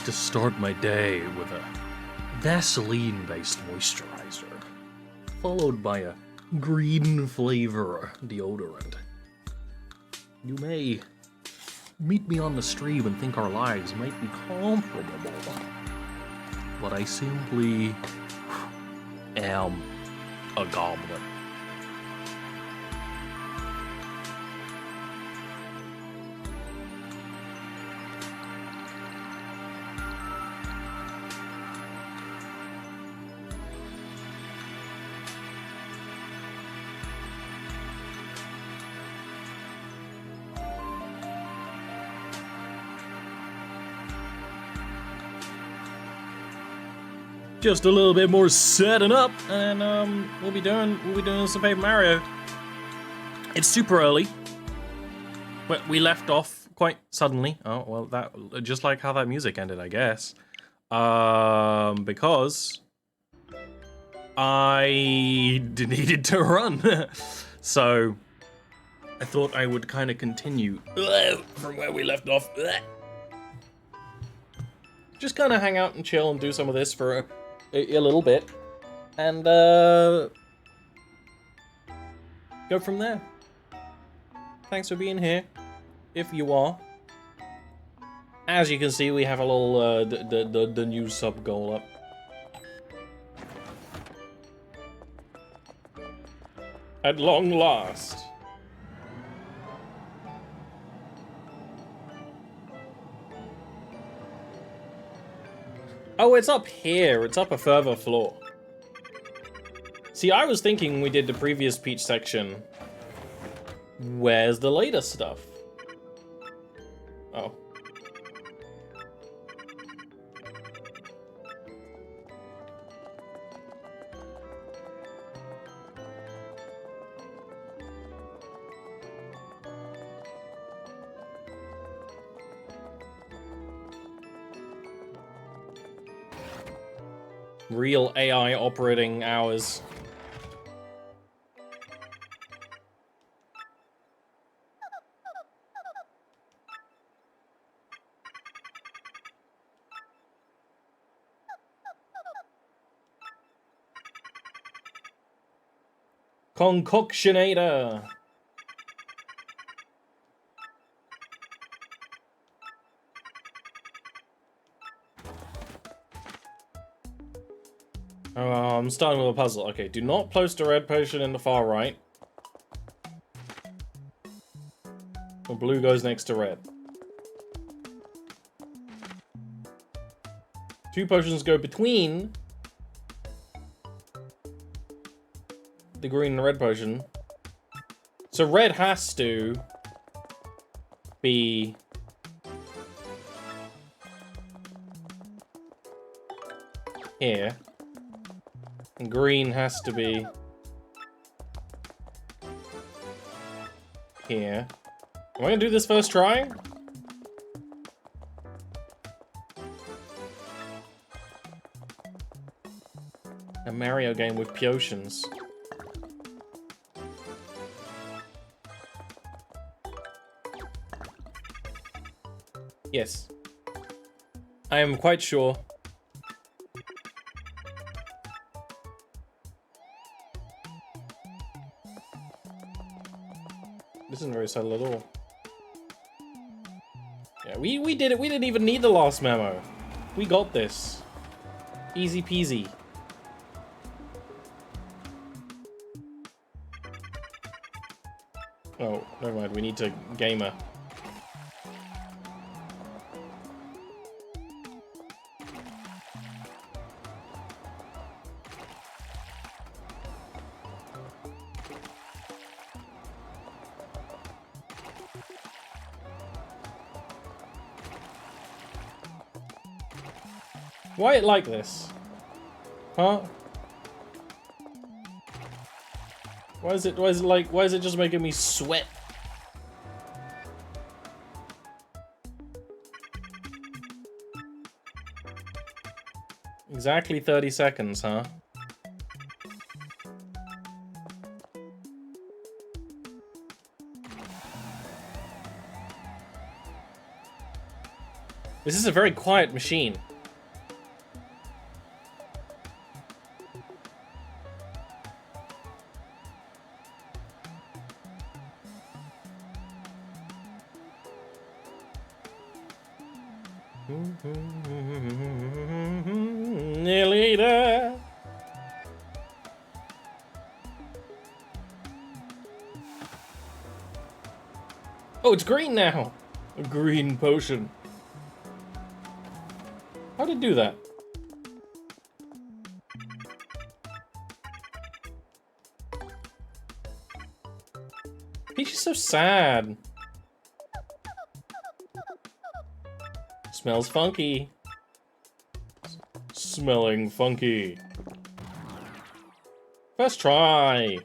like to start my day with a Vaseline-based moisturizer, followed by a green flavor deodorant. You may meet me on the stream and think our lives might be comparable, but I simply am a goblin. Just a little bit more setting up, and we'll be doing some Paper Mario. It's super early, but we left off quite suddenly. Oh well, that just like how that music ended, I guess. Because I needed to run, so I thought I would kind of continue from where we left off. Just kind of hang out and chill and do some of this for a little bit, and go from there. Thanks for being here, if you are. As you can see, we have a little the new sub goal up. At long last. Oh, it's up here. It's up a further floor. See, I was thinking we did the previous Peach section. Where's the latest stuff? Oh. Real AI operating hours. Concoctionator. Oh, I'm starting with a puzzle. Okay, do not place the red potion in the far right. Or blue goes next to red. 2 potions go between the green and red potion. So red has to be here. And green has to be here. Am I gonna do this first try? A Mario game with potions. Yes. I am quite sure. This isn't very subtle at all. Yeah, we did it. We didn't even need the last memo. We got this. Easy peasy. Oh, never mind. We need to gamer. Why it like this? Huh? Why is it just making me sweat? Exactly 30 seconds, huh? This is a very quiet machine. Nearly there. Oh, it's green now. A green potion. How did it do that? Peach is so sad. Smells funky. Smelling funky. First try.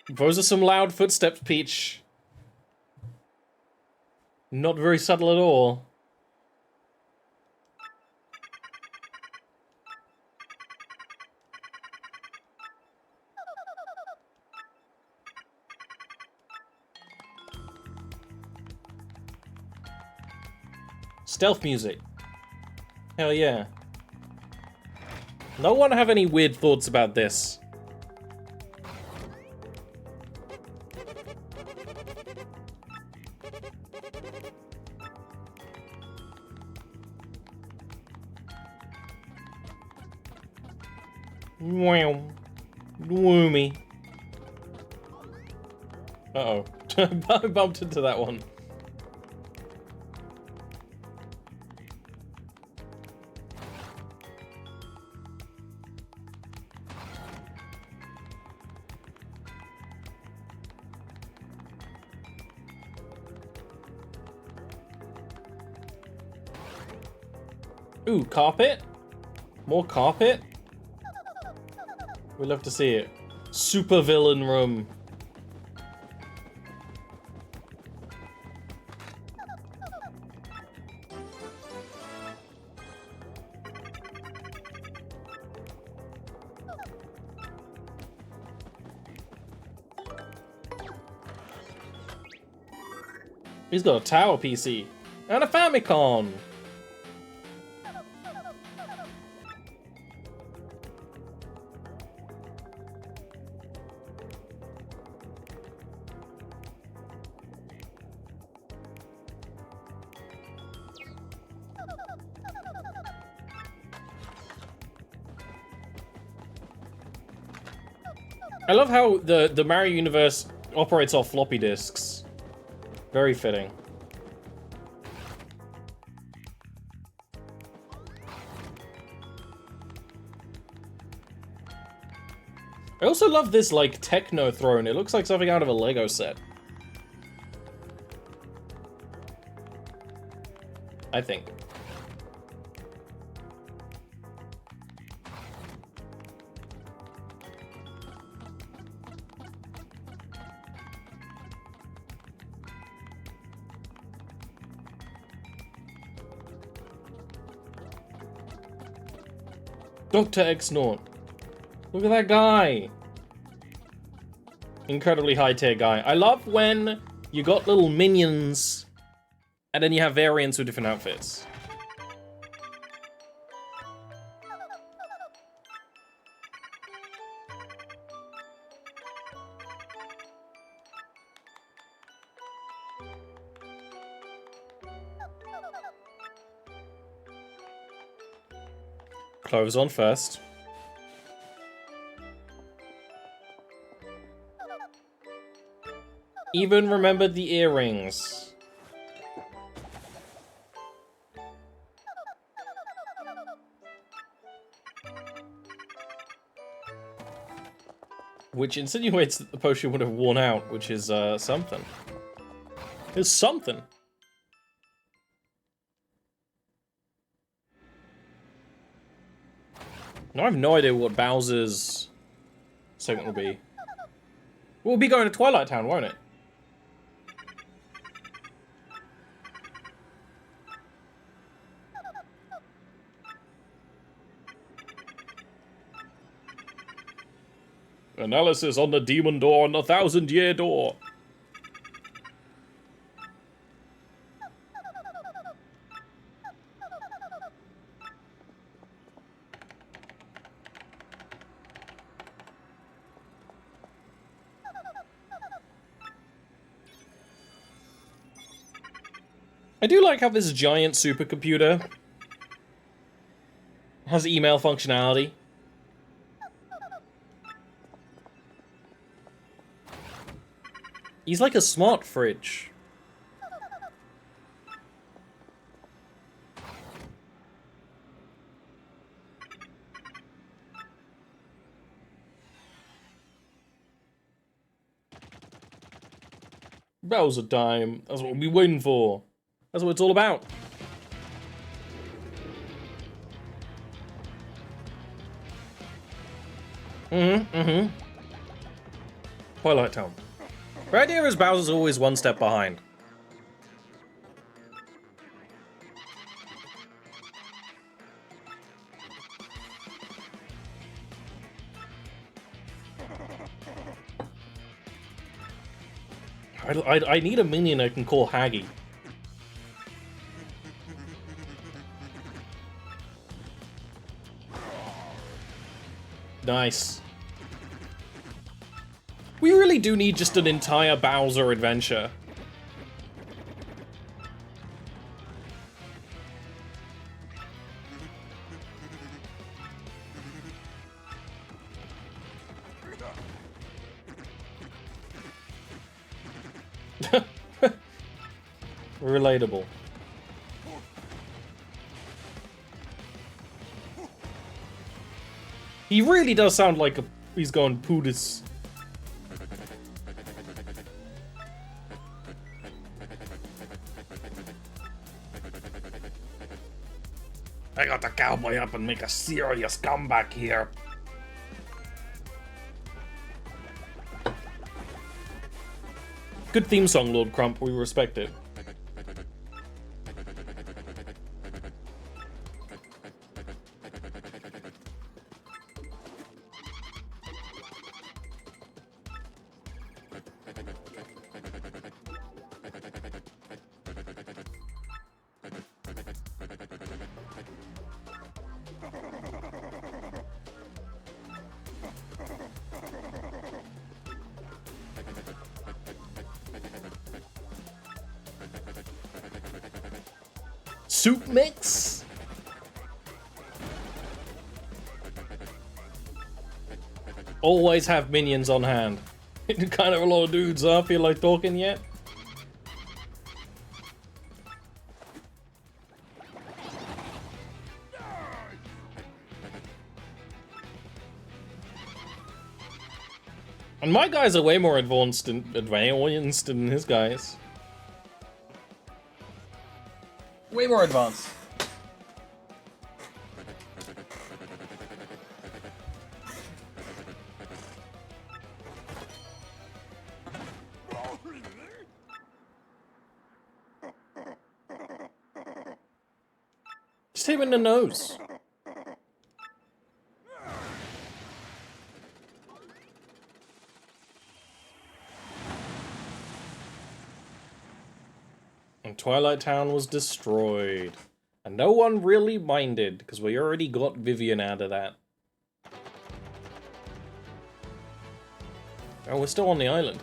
Those are some loud footsteps, Peach. Not very subtle at all. Stealth music. Hell yeah. No one have any weird thoughts about this. Wow. Woomy. Uh-oh. I bumped into that one. Ooh, carpet? More carpet? We'd love to see it. Super villain room. He's got a tower PC and a Famicom. I love how the Mario universe operates off floppy disks. Very fitting. I also love this, like, techno throne. It looks like something out of a Lego set. I think. Dr. X-Naut. Look at that guy. Incredibly high-tier guy. I love when you got little minions and then you have variants with different outfits. Clothes on first. Even remembered the earrings. Which insinuates that the potion would have worn out, which is something. It's something. Now I have no idea what Bowser's segment will be. We'll be going to Twilight Town, won't it? Analysis on the demon door and the 1,000-year door. I do like how this giant supercomputer has email functionality. He's like a smart fridge. Bowser time. That's what we win for. That's what it's all about. Twilight Town. The idea is Bowser's always one step behind. I need a minion I can call Haggy. Nice. We really do need just an entire Bowser adventure. Relatable. He really does sound like he's going Pootis. I got the cowboy up and make a serious comeback here. Good theme song, Lord Crump. We respect it. Soup mix? Always have minions on hand. Kind of a lot of dudes, huh? Feel like talking yet? And my guys are way more advanced than his guys. Way more advanced. Just hit him in the nose. And Twilight Town was destroyed. And no one really minded, because we already got Vivian out of that. Oh, we're still on the island.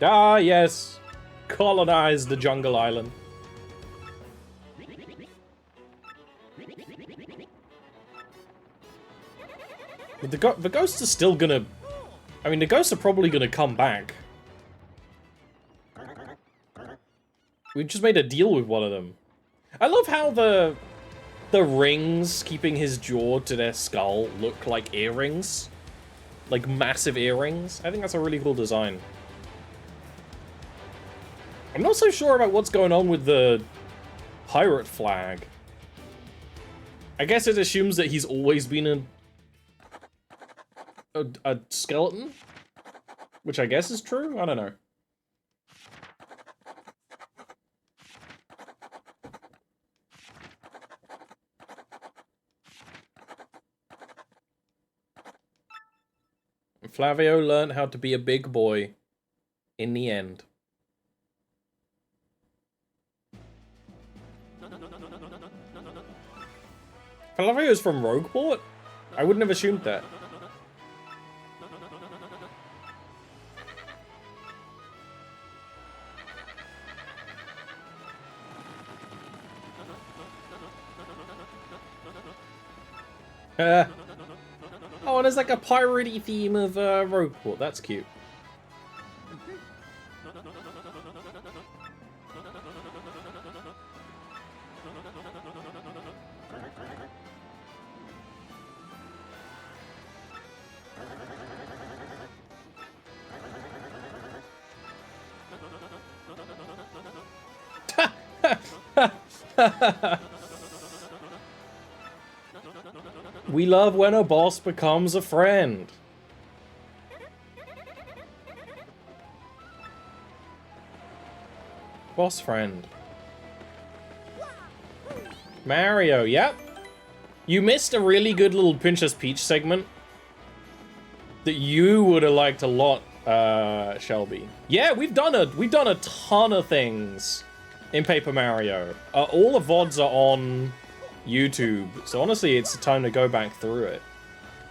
Ah, yes. Colonize the jungle island. But the ghosts are still gonna I mean, the ghosts are probably gonna come back. We just made a deal with one of them. I love how the rings keeping his jaw to their skull look like earrings. Like massive earrings. I think that's a really cool design. I'm not so sure about what's going on with the pirate flag. I guess it assumes that he's always been a skeleton? Which I guess is true? I don't know. Flavio learned how to be a big boy in the end. Flavio is from Rogueport? I wouldn't have assumed that. Oh, and there's like a piratey theme of Rogueport. That's cute. We love when a boss becomes a friend. Boss friend. Mario, yep. You missed a really good little Princess Peach segment that you would have liked a lot, Shelby. Yeah, we've done a ton of things in Paper Mario. All the VODs are on YouTube, so honestly, it's time to go back through it.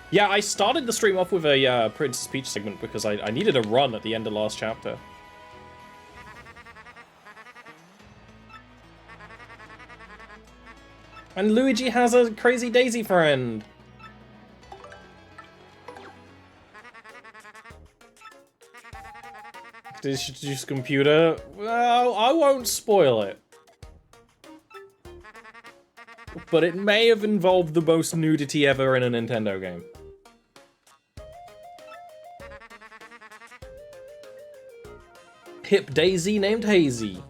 Yeah, I started the stream off with a Princess Peach segment because I needed a run at the end of last chapter. And Luigi has a Crazy Daisy friend. This computer? Well, I won't spoil it. But it may have involved the most nudity ever in a Nintendo game. Hip Daisy named Hazy.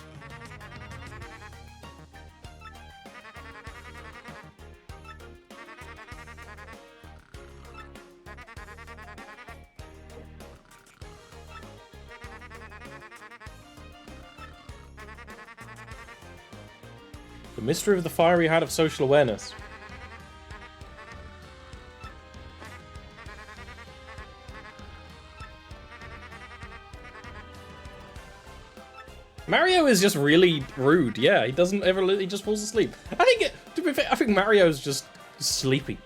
The mystery of the fiery hat of social awareness. Mario is just really rude. Yeah, he doesn't ever. He just falls asleep. I think to be fair, I think Mario's just sleepy.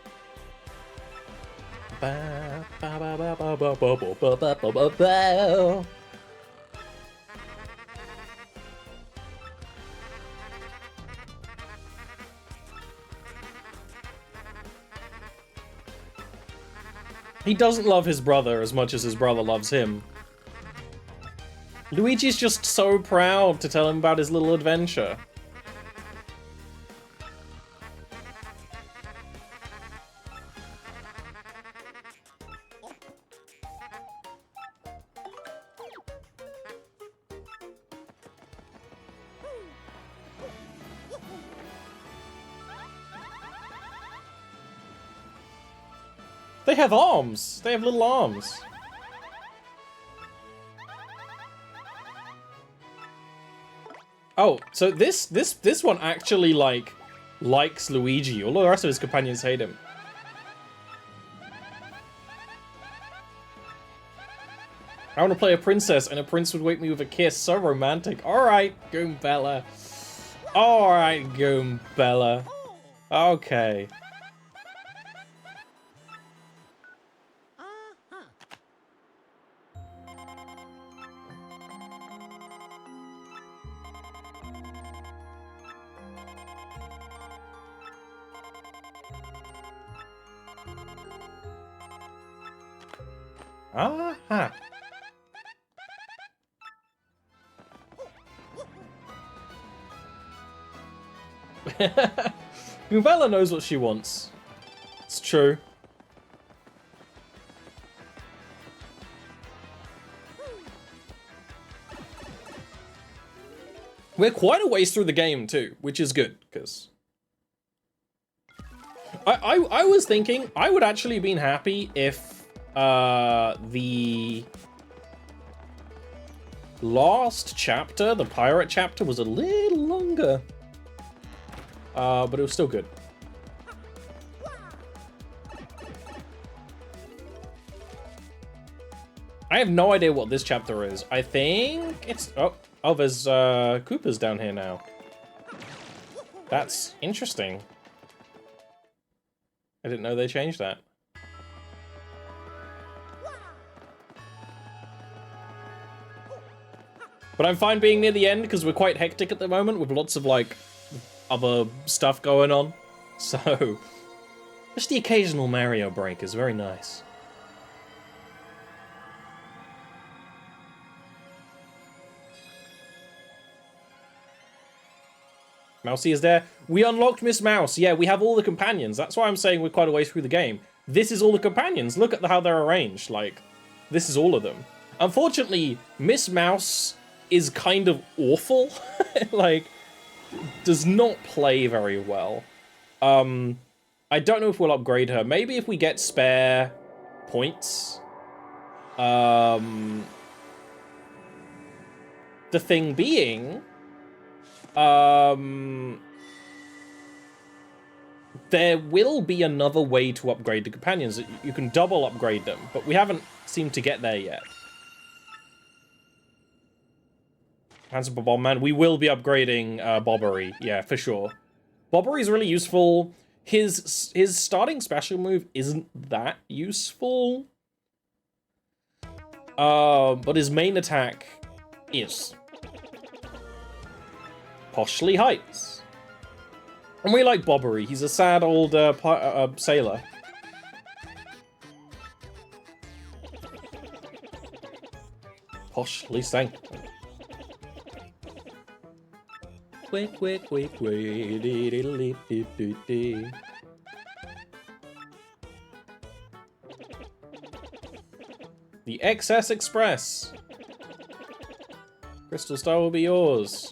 He doesn't love his brother as much as his brother loves him. Luigi's just so proud to tell him about his little adventure. They have arms! They have little arms. Oh, so this one actually, like, likes Luigi. All the rest of his companions hate him. I want to play a princess, and a prince would wake me with a kiss. So romantic. Alright, Goombella. Alright, Goombella. Okay. Aha. Uvella knows what she wants. It's true. We're quite a ways through the game too, which is good, because I was thinking I would actually have been happy if the last chapter, the pirate chapter, was a little longer. But it was still good. I have no idea what this chapter is. I think it's... Oh, there's Koopas down here now. That's interesting. I didn't know they changed that. But I'm fine being near the end because we're quite hectic at the moment with lots of, like, other stuff going on. So, just the occasional Mario break is very nice. Mousy is there. We unlocked Miss Mouse. Yeah, we have all the companions. That's why I'm saying we're quite a way through the game. This is all the companions. Look at how they're arranged. Like, this is all of them. Unfortunately, Miss Mouse is kind of awful. Like, does not play very well. I don't know if we'll upgrade her. Maybe if we get spare points. The thing being... there will be another way to upgrade the companions. You can double upgrade them, but we haven't seemed to get there yet. Handsome Bomb Man, we will be upgrading Bobbery, yeah, for sure. Bobbery's really useful. His starting special move isn't that useful. But his main attack is. Poshley Heights. And we like Bobbery. He's a sad old sailor. Poshley Sank. Quick. The XS Express. Crystal Star will be yours.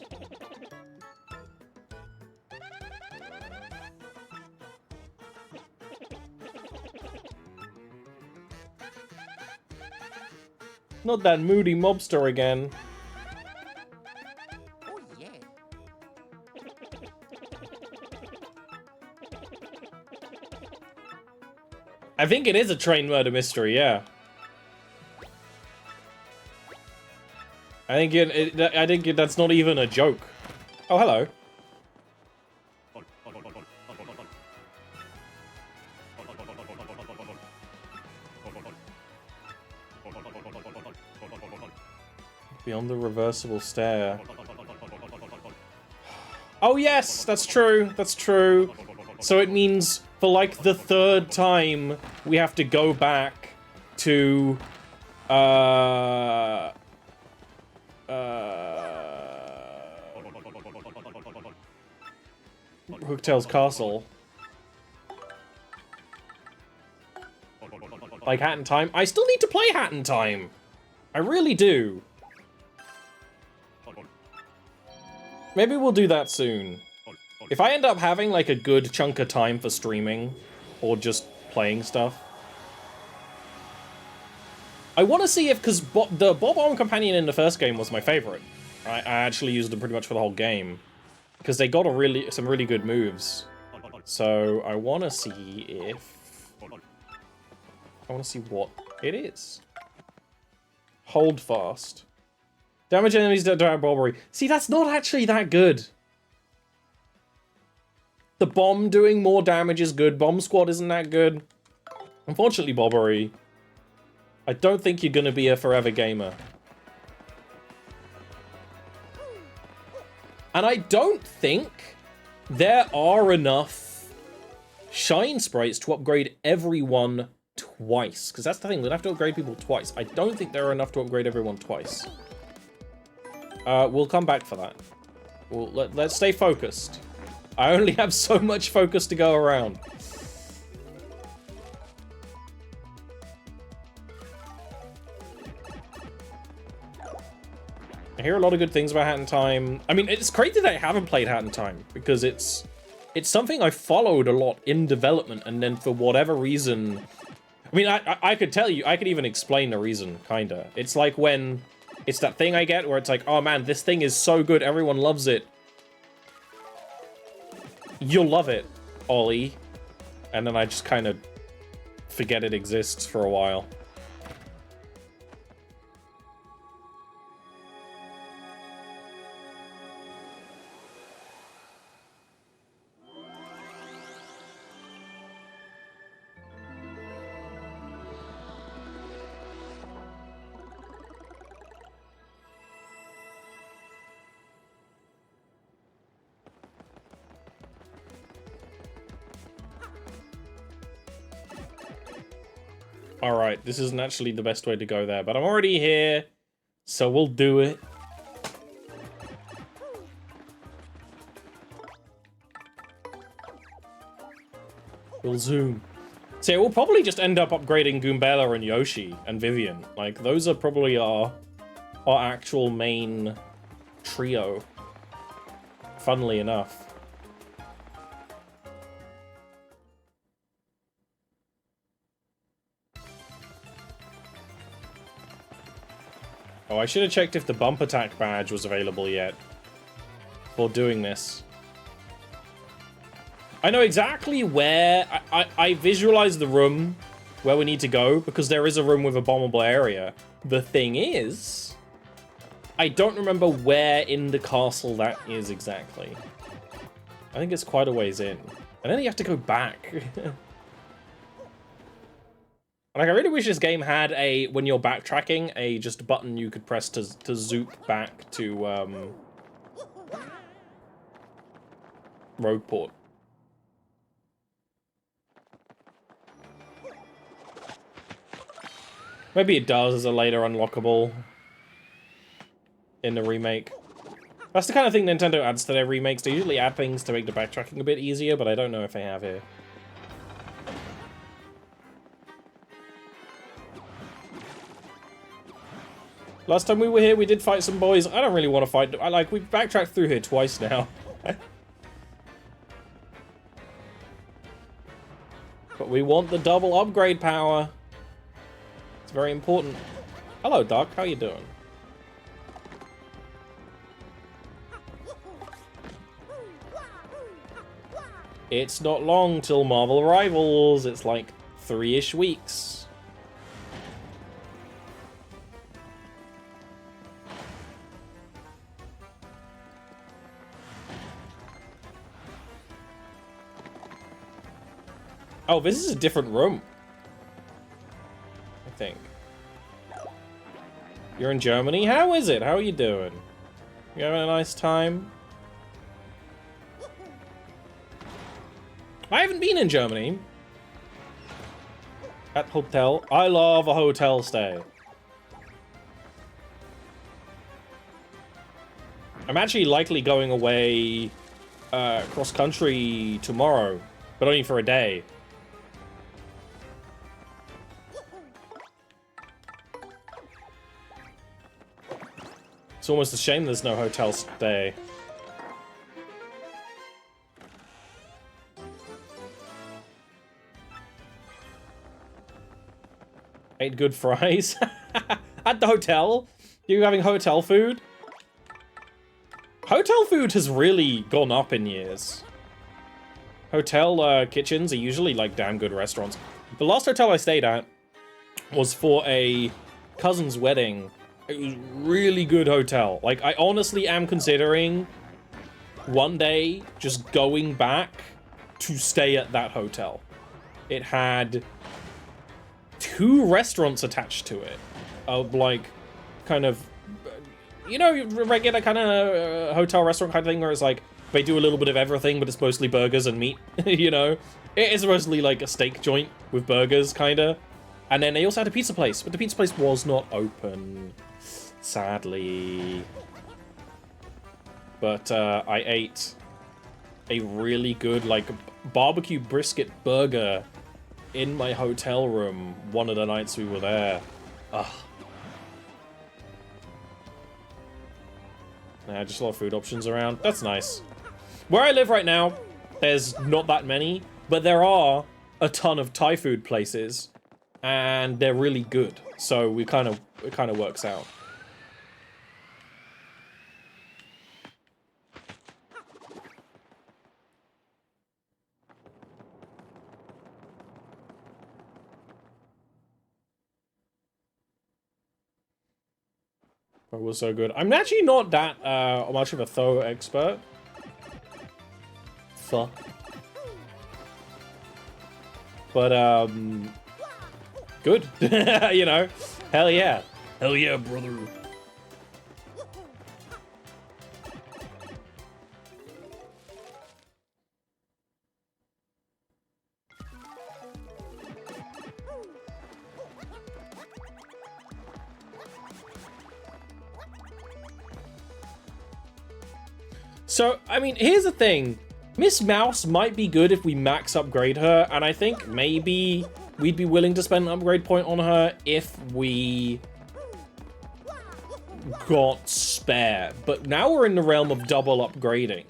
Not that moody mobster again. Oh, yeah. I think it is a train murder mystery, yeah. I think that's not even a joke. Oh, hello. Beyond the reversible stair. Oh yes, that's true, that's true. So it means for like the third time we have to go back to Hooktail's castle. Like Hat in Time. I still need to play Hat in Time. I really do. Maybe we'll do that soon. If I end up having like a good chunk of time for streaming or just playing stuff. I want to see if, because the Bob-omb Companion in the first game was my favorite. I actually used them pretty much for the whole game. Because they got some really good moves. So I want to see if... I want to see what it is. Hold fast. Damage enemies that don't have Bobbery. See, that's not actually that good. The bomb doing more damage is good. Bomb Squad isn't that good. Unfortunately, Bobbery, I don't think you're going to be a forever gamer. And I don't think there are enough shine sprites to upgrade everyone twice, because that's the thing, we'd have to upgrade people twice. I don't think there are enough to upgrade everyone twice. We'll come back for that. Let's stay focused. I only have so much focus to go around. I hear a lot of good things about Hat in Time. I mean, it's crazy that I haven't played Hat in Time, because it's something I followed a lot in development, and then for whatever reason... I mean, I could tell you, I could even explain the reason, kinda. It's like when... It's that thing I get where it's like, oh man, this thing is so good, everyone loves it. You'll love it, Ollie. And then I just kind of forget it exists for a while. Alright, this isn't actually the best way to go there, but I'm already here, so we'll do it. We'll zoom. So we'll probably just end up upgrading Goombella and Yoshi and Vivian. Like, those are probably our actual main trio, funnily enough. Oh, I should have checked if the bump attack badge was available yet for doing this. I know exactly where... I visualize the room where we need to go, because there is a room with a bombable area. The thing is, I don't remember where in the castle that is exactly. I think it's quite a ways in. And then you have to go back. Like, I really wish this game had a, when you're backtracking, a just button you could press to zoop back to, Rogueport. Maybe it does as a later unlockable in the remake. That's the kind of thing Nintendo adds to their remakes. They usually add things to make the backtracking a bit easier, but I don't know if they have here. Last time we were here, we did fight some boys. I don't really want to fight. We've backtracked through here twice now. But we want the double upgrade power. It's very important. Hello, Doc. How you doing? It's not long till Marvel Rivals. It's like 3-ish weeks. Oh, this is a different room. I think. You're in Germany? How is it? How are you doing? You having a nice time? I haven't been in Germany. At hotel. I love a hotel stay. I'm actually likely going away cross country tomorrow, but only for a day. It's almost a shame there's no hotel stay. Ate good fries. At the hotel? You having hotel food? Hotel food has really gone up in years. Hotel kitchens are usually like damn good restaurants. The last hotel I stayed at was for a cousin's wedding. It was really good hotel. Like, I honestly am considering one day just going back to stay at that hotel. It had 2 restaurants attached to it. Of like, kind of, you know, regular kind of hotel restaurant kind of thing where it's like They do a little bit of everything, but it's mostly burgers and meat, you know? It is mostly like a steak joint with burgers, kinda. And then they also had a pizza place, but the pizza place was not open, sadly. But I ate a really good, like, barbecue brisket burger in my hotel room one of the nights we were there. Ugh. Yeah, just a lot of food options around. That's nice. Where I live right now, there's not that many, but there are a ton of Thai food places, and they're really good. So it kind of works out. It was so good. I'm actually not that much of a Tho expert. Pho. But good. You know, hell yeah, brother. So, I mean, here's the thing. Miss Mouse might be good if we max upgrade her, and I think maybe we'd be willing to spend an upgrade point on her if we got spare. But now we're in the realm of double upgrading.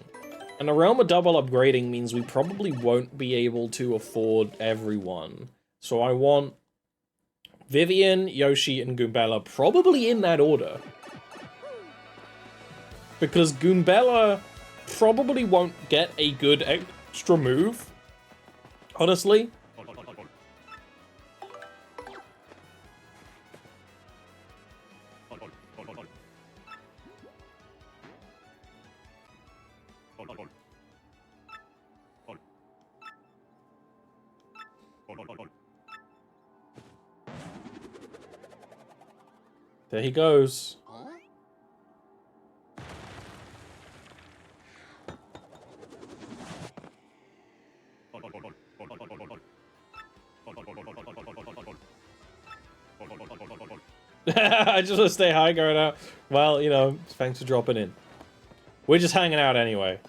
And the realm of double upgrading means we probably won't be able to afford everyone. So I want Vivian, Yoshi, and Goombella probably in that order. Because Goombella probably won't get a good extra move, honestly. There he goes. I just want to stay high going out. Well, you know, thanks for dropping in. We're just hanging out anyway.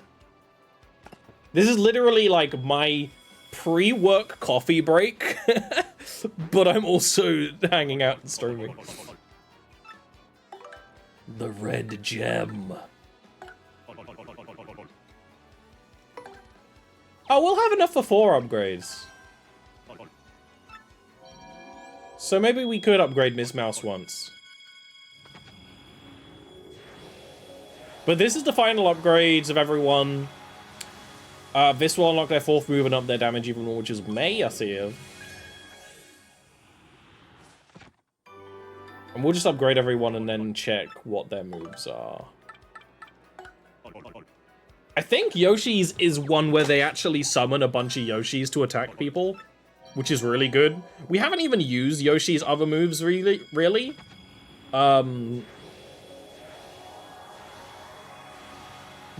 This is literally like my pre-work coffee break, but I'm also hanging out and streaming. The red gem. Oh, we'll have enough for 4 upgrades. So maybe we could upgrade Miss Mouse once. But this is the final upgrades of everyone. This will unlock their 4th move and up their damage even more, which is May, I see it. And we'll just upgrade everyone and then check what their moves are. I think Yoshi's is one where they actually summon a bunch of Yoshis to attack people, which is really good. We haven't even used Yoshi's other moves really.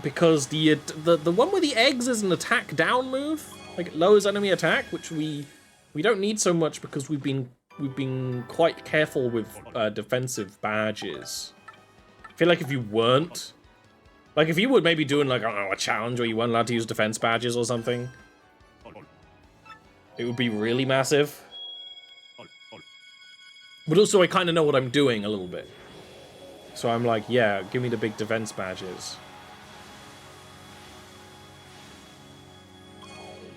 Because the one with the eggs is an attack down move, like it lowers enemy attack, which we don't need so much because we've been quite careful with defensive badges. I feel like if you weren't, like if you were maybe doing like, I don't know, a challenge where you weren't allowed to use defense badges or something, it would be really massive. But also I kind of know what I'm doing a little bit. So I'm like, yeah, give me the big defense badges.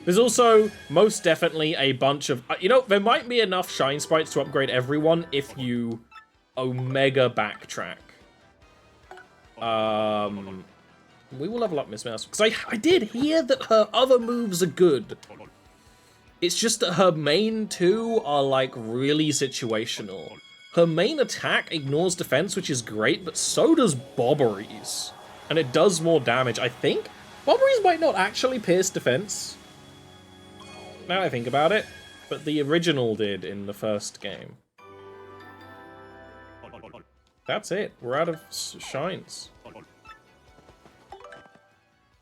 There's also most definitely a bunch of, you know, there might be enough shine sprites to upgrade everyone if you Omega backtrack. We will level up Miss Mouse, because I did hear that her other moves are good. It's just that her main 2 are like really situational. Her main attack ignores defense, which is great, but so does Bobbery's. And it does more damage. I think Bobbery's might not actually pierce defense, now I think about it, but the original did in the first game. That's it. We're out of shines.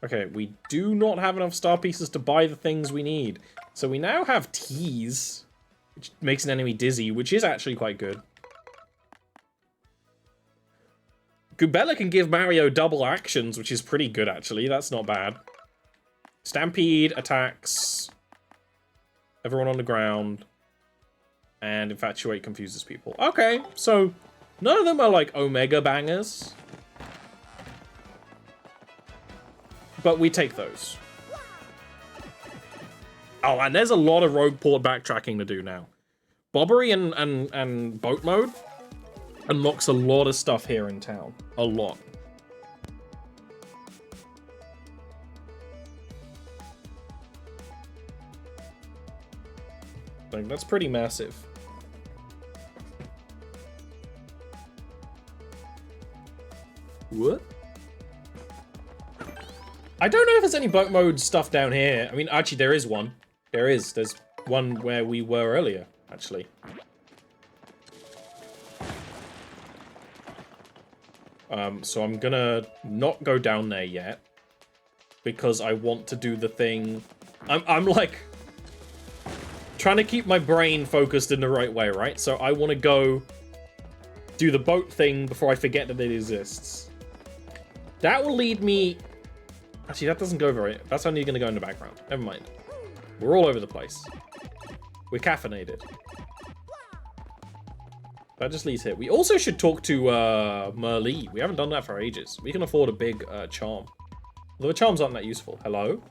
Okay, we do not have enough star pieces to buy the things we need. So we now have teas, which makes an enemy dizzy, which is actually quite good. Goombella can give Mario double actions, which is pretty good, actually. That's not bad. Stampede attacks everyone on the ground. And Infatuate confuses people. Okay, so none of them are like Omega bangers. But we take those. Oh, and there's a lot of rogue port backtracking to do now. Bobbery and boat mode unlocks a lot of stuff here in town. A lot. Like, that's pretty massive. What? I don't know if there's any boat mode stuff down here. I mean, actually, there is one. There's one where we were earlier, actually. So I'm gonna not go down there yet. Because I want to do the thing... I'm like... trying to keep my brain focused in the right way, right? So I want to go do the boat thing before I forget that it exists. That will lead me... Actually, that doesn't go very... That's only going to go in the background. Never mind. We're all over the place. We're caffeinated. That just leads here. We also should talk to Merlee. We haven't done that for ages. We can afford a big charm. Although the charms aren't that useful. Hello?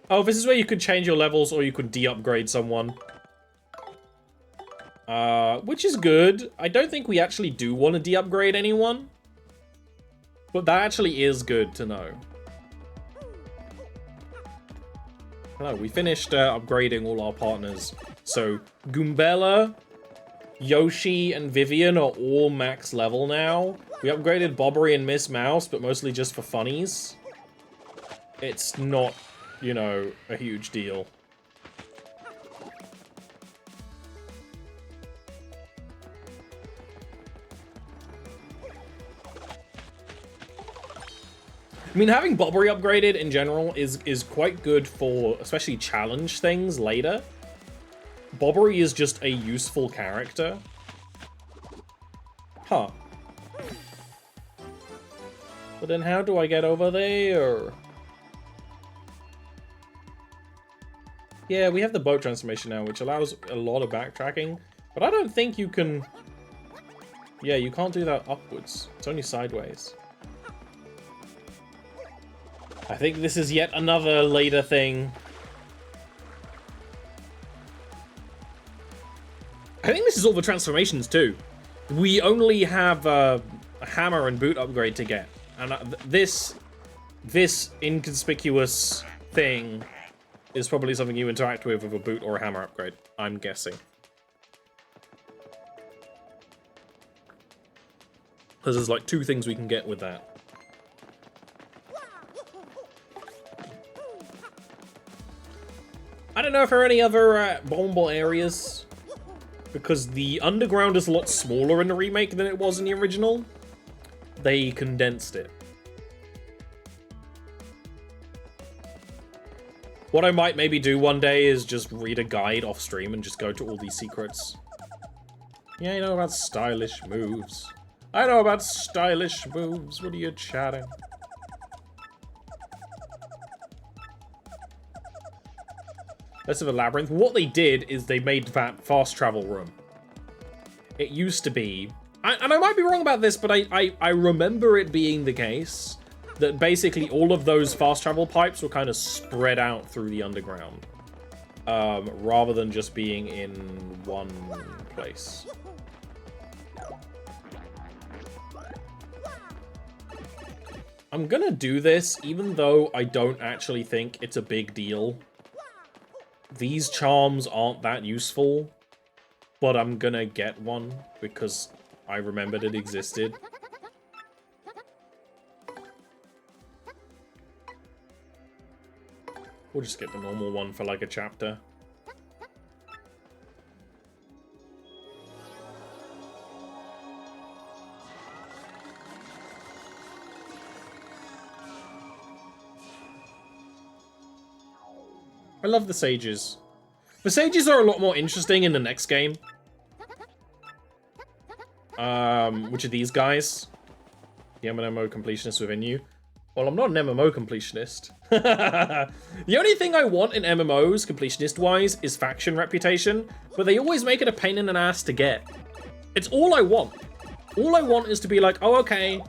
Oh, this is where you could change your levels or you could de-upgrade someone. Which is good. I don't think we actually do want to de-upgrade anyone. But that actually is good to know. Hello, we finished upgrading all our partners. So, Goombella, Yoshi, and Vivian are all max level now. We upgraded Bobbery and Miss Mouse, but mostly just for funnies. It's not, you know, a huge deal. I mean, having Bobbery upgraded in general is quite good for especially challenge things later. Bobbery is just a useful character. Huh. But then how do I get over there? Yeah, we have the boat transformation now, which allows a lot of backtracking. But I don't think you can... Yeah, you can't do that upwards. It's only sideways. I think this is yet another later thing. I think this is all the transformations too. We only have a hammer and boot upgrade to get. And this inconspicuous thing is probably something you interact with a boot or a hammer upgrade, I'm guessing. Because there's like 2 things we can get with that. I don't know if there are any other bombable areas, because the underground is a lot smaller in the remake than it was in the original. They condensed it. What I might maybe do one day is just read a guide off stream and just go to all these secrets. Yeah, you know about stylish moves. I know about stylish moves. What are you chatting? Less of a labyrinth. What they did is they made that fast travel room. It used to be, and I might be wrong about this, but I remember it being the case that basically all of those fast travel pipes were kind of spread out through the underground, rather than just being in one place. I'm gonna do this, even though I don't actually think it's a big deal. These charms aren't that useful, but I'm gonna get one because I remembered it existed. We'll just get the normal one for like a chapter. love the sages. The sages are a lot more interesting in the next game. Which are these guys? The MMO completionist within you. Well, I'm not an MMO completionist. The only thing I want in MMOs, completionist-wise, is faction reputation, but they always make it a pain in the ass to get. It's all I want. All I want is to be like, oh, okay,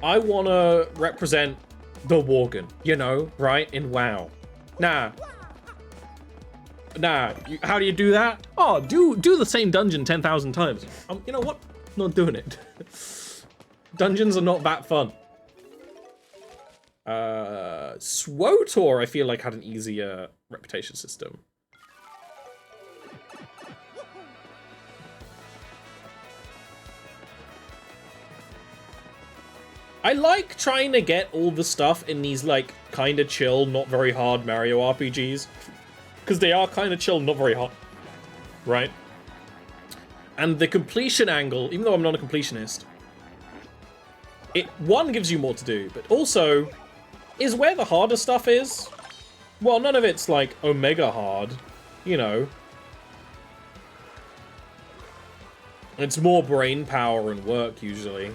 I want to represent the Worgen, you know, right? In WoW. Nah, how do you do that? Oh, do the same dungeon 10,000 times. You know what? Not doing it. Dungeons are not that fun. SWOTOR, I feel like, had an easier reputation system. I like trying to get all the stuff in these, like, kind of chill, not very hard Mario RPGs. Because they are kind of chill, not very hard. Right? And the completion angle, even though I'm not a completionist, it, one, gives you more to do, but also is where the harder stuff is. Well, none of it's, like, omega hard, you know. It's more brain power and work, usually.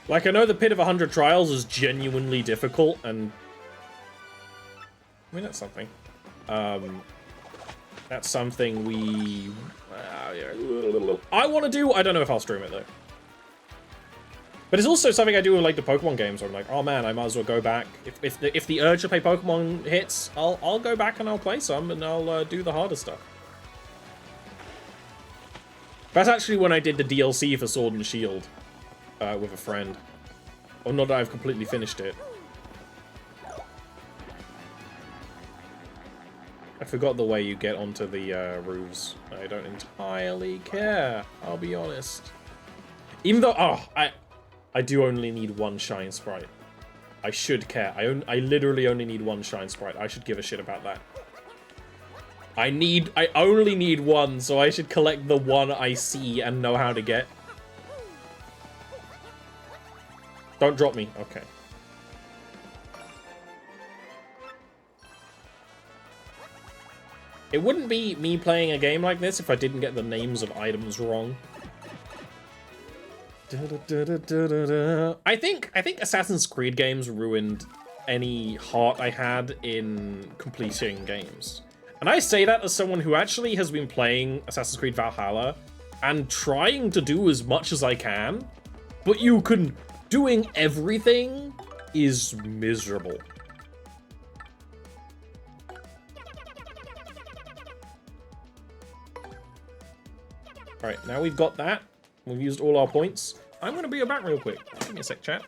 Like, I know the Pit of 100 Trials is genuinely difficult, and I mean, that's something. That's something we... I want to do... I don't know if I'll stream it, though. But it's also something I do with, like, the Pokemon games, where I'm like, oh, man, I might as well go back. If the urge to play Pokemon hits, I'll go back and I'll play some, and I'll do the harder stuff. That's actually when I did the DLC for Sword and Shield with a friend. Or not that I've completely finished it. I forgot the way you get onto the roofs. I don't entirely care, I'll be honest. Even though, oh, I do only need one Shine Sprite. I should care. I literally only need one Shine Sprite. I should give a shit about that. I only need one, so I should collect the one I see and know how to get. Don't drop me. Okay. It wouldn't be me playing a game like this if I didn't get the names of items wrong. I think Assassin's Creed games ruined any heart I had in completing games. And I say that as someone who actually has been playing Assassin's Creed Valhalla and trying to do as much as I can, but doing everything is miserable. Alright, now we've got that. We've used all our points. I'm going to be back real quick. Give me a sec, chat.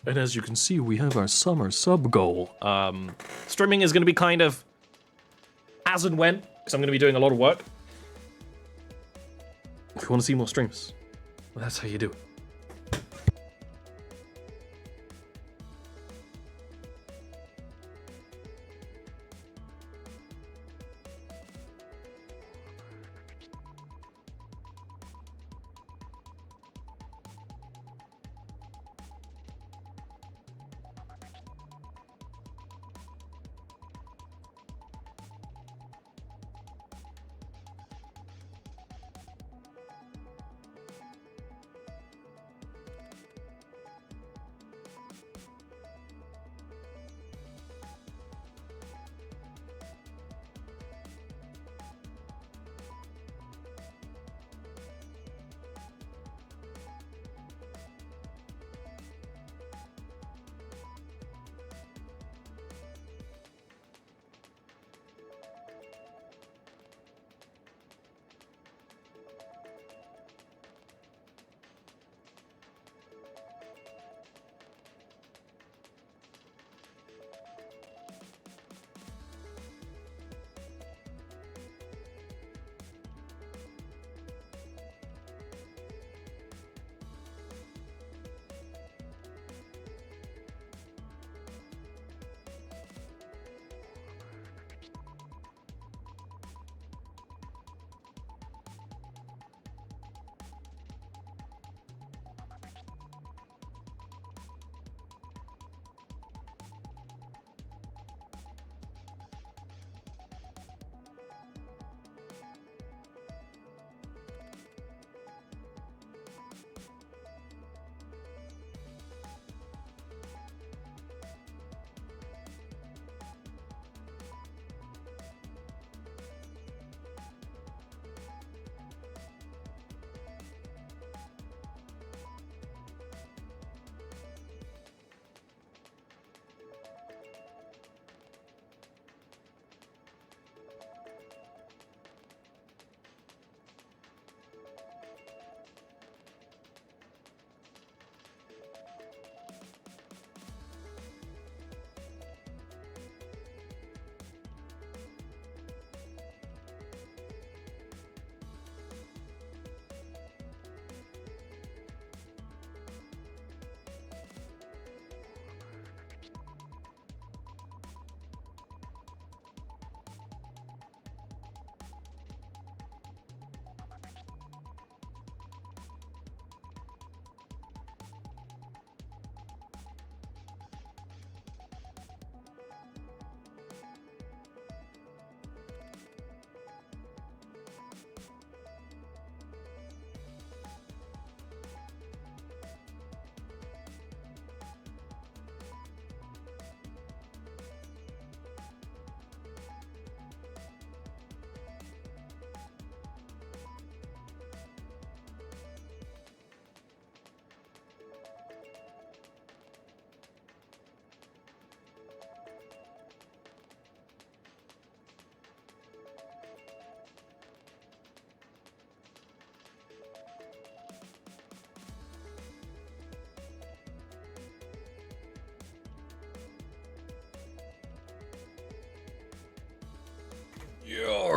And as you can see, we have our summer sub goal. Streaming is going to be kind of as and when, because I'm going to be doing a lot of work. If you want to see more streams, well, that's how you do it.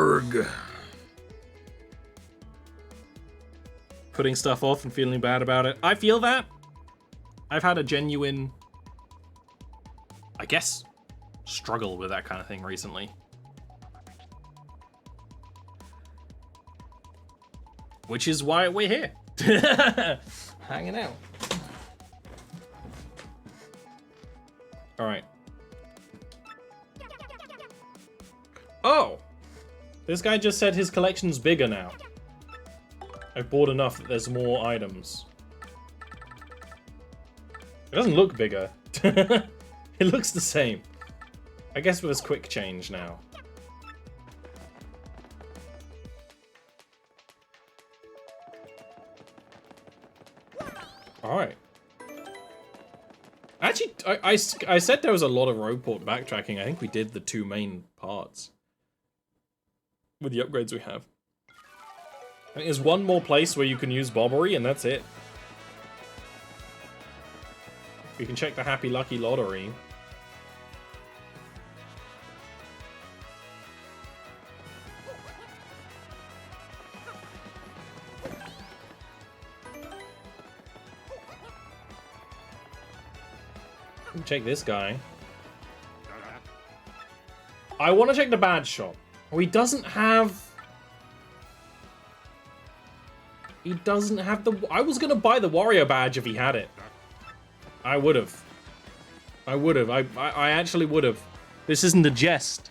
Arg. Putting stuff off and feeling bad about it. I feel that. I've had a genuine, I guess, struggle with that kind of thing recently. Which is why we're here. Hanging out. Alright. Oh! This guy just said his collection's bigger now. I've bought enough that there's more items. It doesn't look bigger. It looks the same. I guess there's quick change now. Alright. Actually, I said there was a lot of road port backtracking. I think we did the 2 main parts. With the upgrades we have. I think there's one more place where you can use Bobbery, and that's it. You can check the Happy Lucky Lottery. Check this guy. I want to check the badge shop. Oh, he doesn't have... He doesn't have the... I was going to buy the Wario badge if he had it. I would have. I would have. I actually would have. This isn't a jest.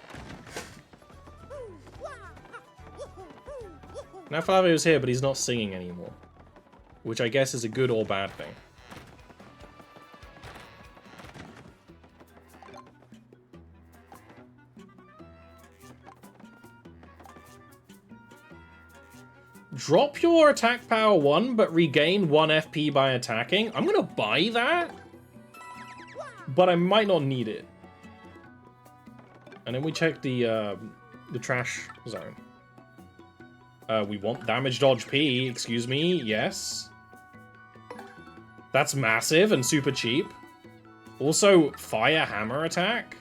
Now Flavio's here, but he's not singing anymore. Which I guess is a good or bad thing. Drop your attack power 1, but regain 1 FP by attacking. I'm gonna buy that, but I might not need it. And then we check the trash zone. We want damage dodge P, excuse me, yes. That's massive and super cheap. Also, fire hammer attack.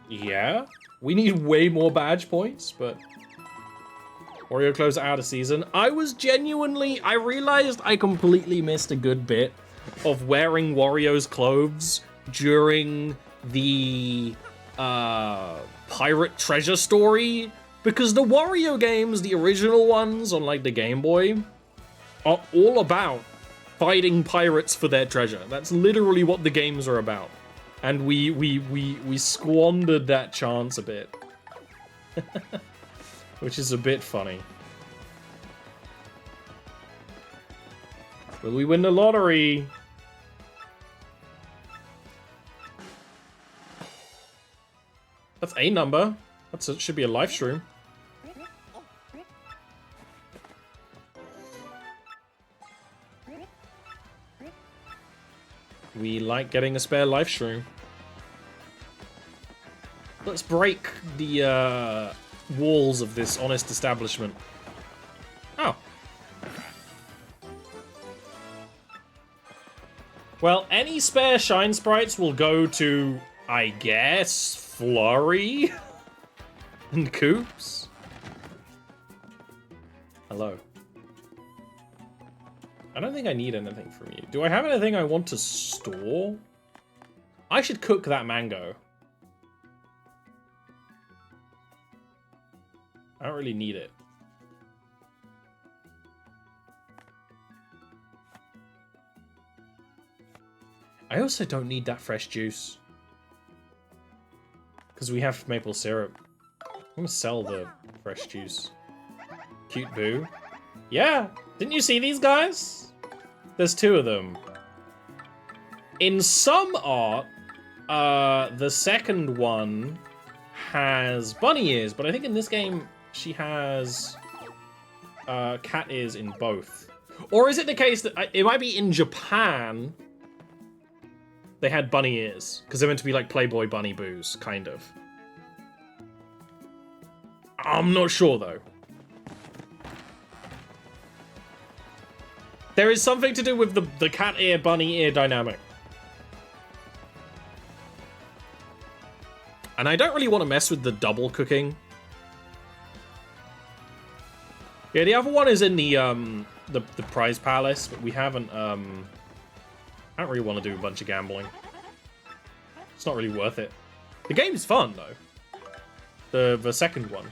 Yeah. We need way more badge points, but... Wario clothes out of season. I realized I completely missed a good bit of wearing Wario's clothes during the pirate treasure story, because the Wario games, the original ones on like the Game Boy, are all about fighting pirates for their treasure. That's literally what the games are about. And we squandered that chance a bit. Which is a bit funny. Will we win the lottery? That's a number. Should be a live stream. We like getting a spare live stream. Let's break the walls of this honest establishment. Oh. Well, any spare shine sprites will go to, I guess, Flurry and Coops. Hello. I don't think I need anything from you. Do I have anything I want to store? I should cook that mango. I don't really need it. I also don't need that fresh juice. Because we have maple syrup. I'm gonna sell the fresh juice. Cute boo. Yeah! Didn't you see these guys? There's 2 of them. In some art, the second one has bunny ears, but I think in this game she has cat ears in both. Or is it the case that it might be in Japan they had bunny ears? Because they're meant to be like Playboy bunny boos, kind of. I'm not sure though. There is something to do with the cat ear, bunny ear dynamic. And I don't really want to mess with the double cooking. Yeah, the other one is in the prize palace, but we haven't, I don't really want to do a bunch of gambling. It's not really worth it. The game's fun, though. The second one.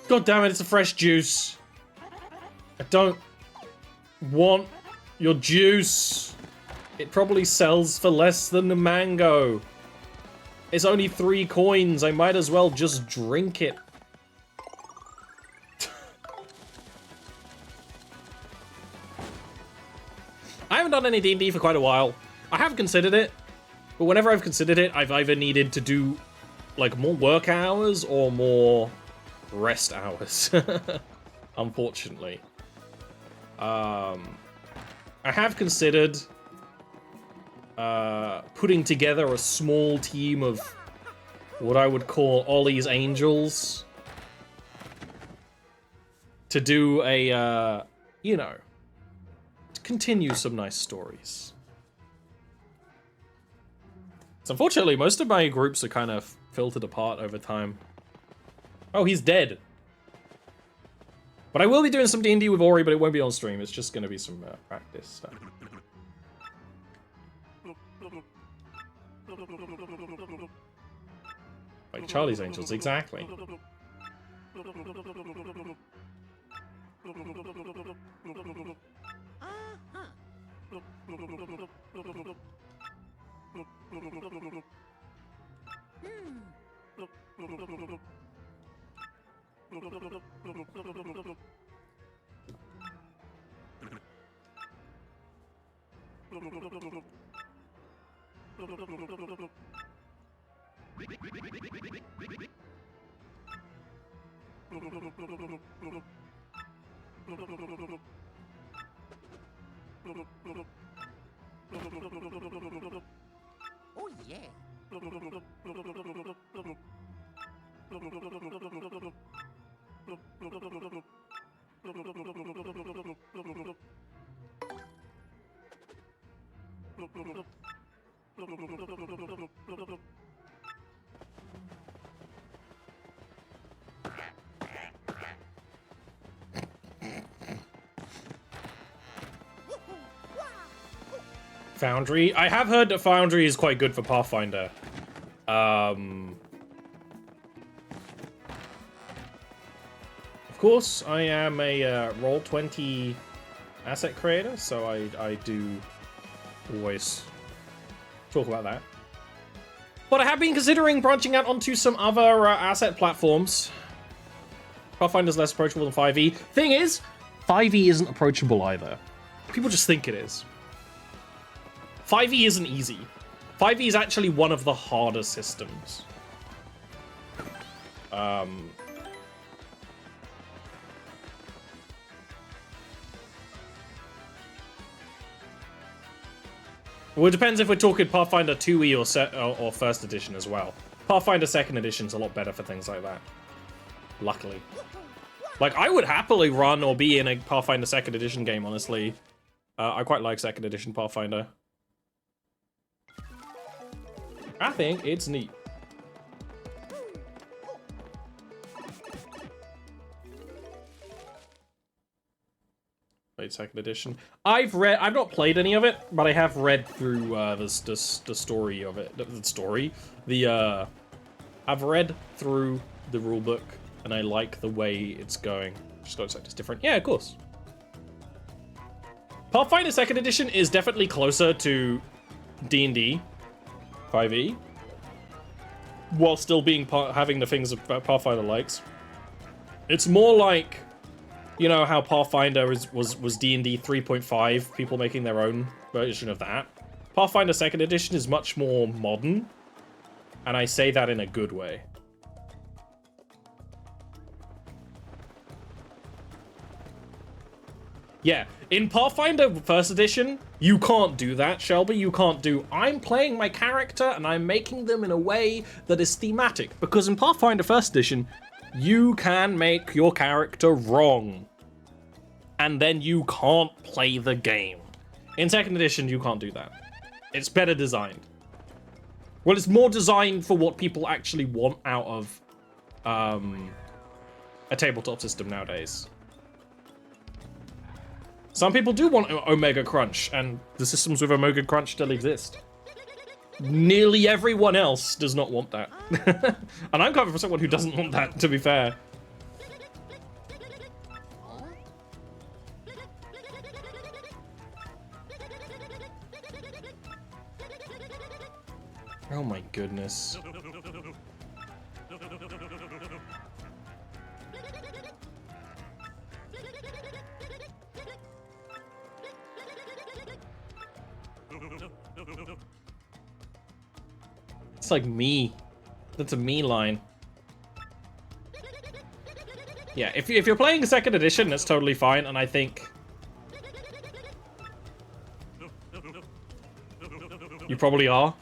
God damn it, it's a fresh juice. I don't want your juice. It probably sells for less than the mango. It's only 3 coins. I might as well just drink it. I haven't done any D&D for quite a while. I have considered it, but whenever I've considered it, I've either needed to do like more work hours or more rest hours. Unfortunately. I have considered putting together a small team of what I would call Ollie's Angels to do a, you know, to continue some nice stories. So unfortunately, most of my groups are kind of filtered apart over time. Oh, he's dead. But I will be doing some D&D with Ori, but it won't be on stream. It's just going to be some practice stuff. Like Charlie's Angels, exactly. Oh yeah. Foundry. I have heard that Foundry is quite good for Pathfinder. Of course, I am a Roll20 asset creator, so I do always talk about that. But I have been considering branching out onto some other asset platforms. Pathfinder's less approachable than 5e. Thing is, 5e isn't approachable either. People just think it is. 5e isn't easy. 5e is actually one of the harder systems. Well, it depends if we're talking Pathfinder 2e or first edition as well. Pathfinder 2nd edition's a lot better for things like that. Luckily. Like, I would happily run or be in a Pathfinder 2nd edition game, honestly. I quite like 2nd edition Pathfinder. I think it's neat. Played 2nd edition. I've not played any of it, but I have read through the story of it. I've read through the rulebook, and I like the way it's going. Just looks like it's different. Yeah, of course. Pathfinder 2nd edition is definitely closer to D&D 5e, while still being having the things that Pathfinder likes. It's more like, you know how Pathfinder was D&D 3.5, people making their own version of that. Pathfinder 2nd edition is much more modern, and I say that in a good way. Yeah, in Pathfinder First Edition, you can't do that, Shelby. You can't do, I'm playing my character and I'm making them in a way that is thematic. Because in Pathfinder First Edition, you can make your character wrong. And then you can't play the game. In Second Edition, you can't do that. It's better designed. Well, it's more designed for what people actually want out of a tabletop system nowadays. Some people do want Omega Crunch, and the systems with Omega Crunch still exist. Nearly everyone else does not want that. And I'm coming from someone who doesn't want that, to be fair. Oh my goodness. It's like me. That's a me line. Yeah, if you're playing second edition, that's totally fine, and I think you probably are.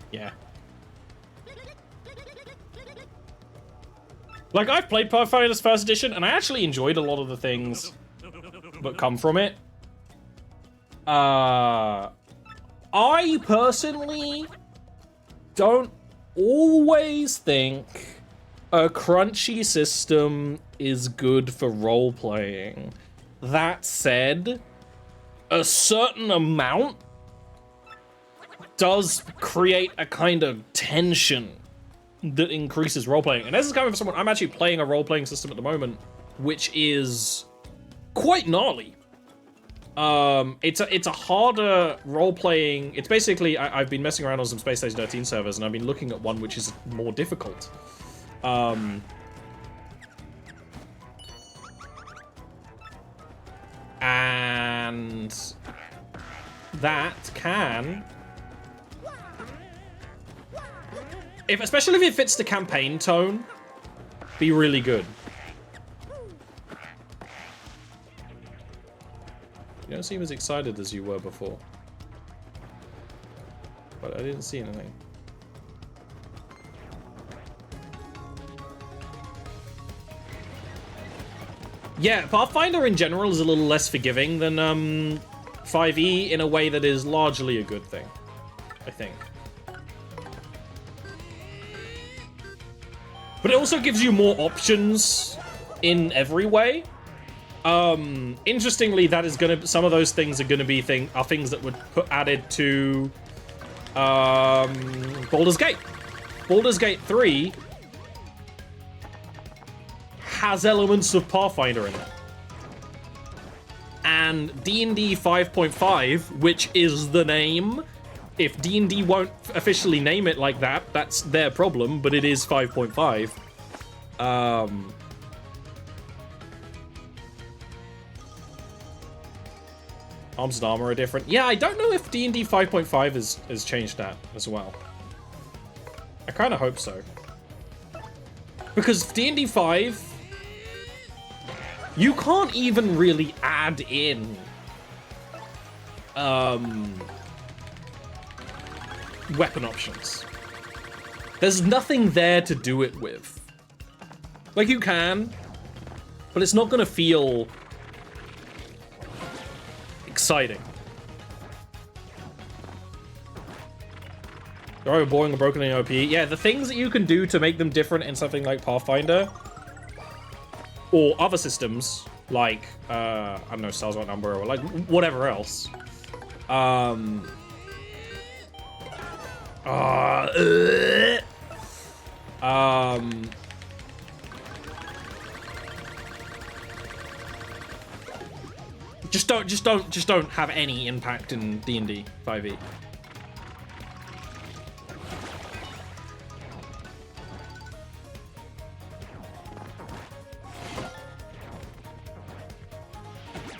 Yeah. Like, I've played Pathfinder's First Edition, and I actually enjoyed a lot of the things that come from it. I personally don't always think a crunchy system is good for role-playing. That said, a certain amount does create a kind of tension that increases role-playing. And this is coming from someone, I'm actually playing a role-playing system at the moment, which is quite gnarly. It's a harder role-playing, it's basically, I've been messing around on some Space Station 13 servers, and I've been looking at one which is more difficult. And that can, especially if it fits the campaign tone, be really good. You don't seem as excited as you were before. But I didn't see anything. Yeah, Pathfinder in general is a little less forgiving than 5e in a way that is largely a good thing, I think. But it also gives you more options in every way. Interestingly, that is some of those things are gonna be things that would added to Baldur's Gate. Baldur's Gate 3 has elements of Pathfinder in it. And D&D 5.5, which is the name, if D&D won't officially name it like that, that's their problem, but it is 5.5. Arms and armor are different. Yeah, I don't know if D&D 5.5 has changed that as well. I kind of hope so. Because D&D 5, you can't even really add in weapon options. There's nothing there to do it with. Like, you can, but it's not gonna feel exciting. Oh, boring or broken in OP. Yeah, the things that you can do to make them different in something like Pathfinder or other systems, like, I don't know, Stars What Number or like whatever else. Just don't have any impact in D&D 5e.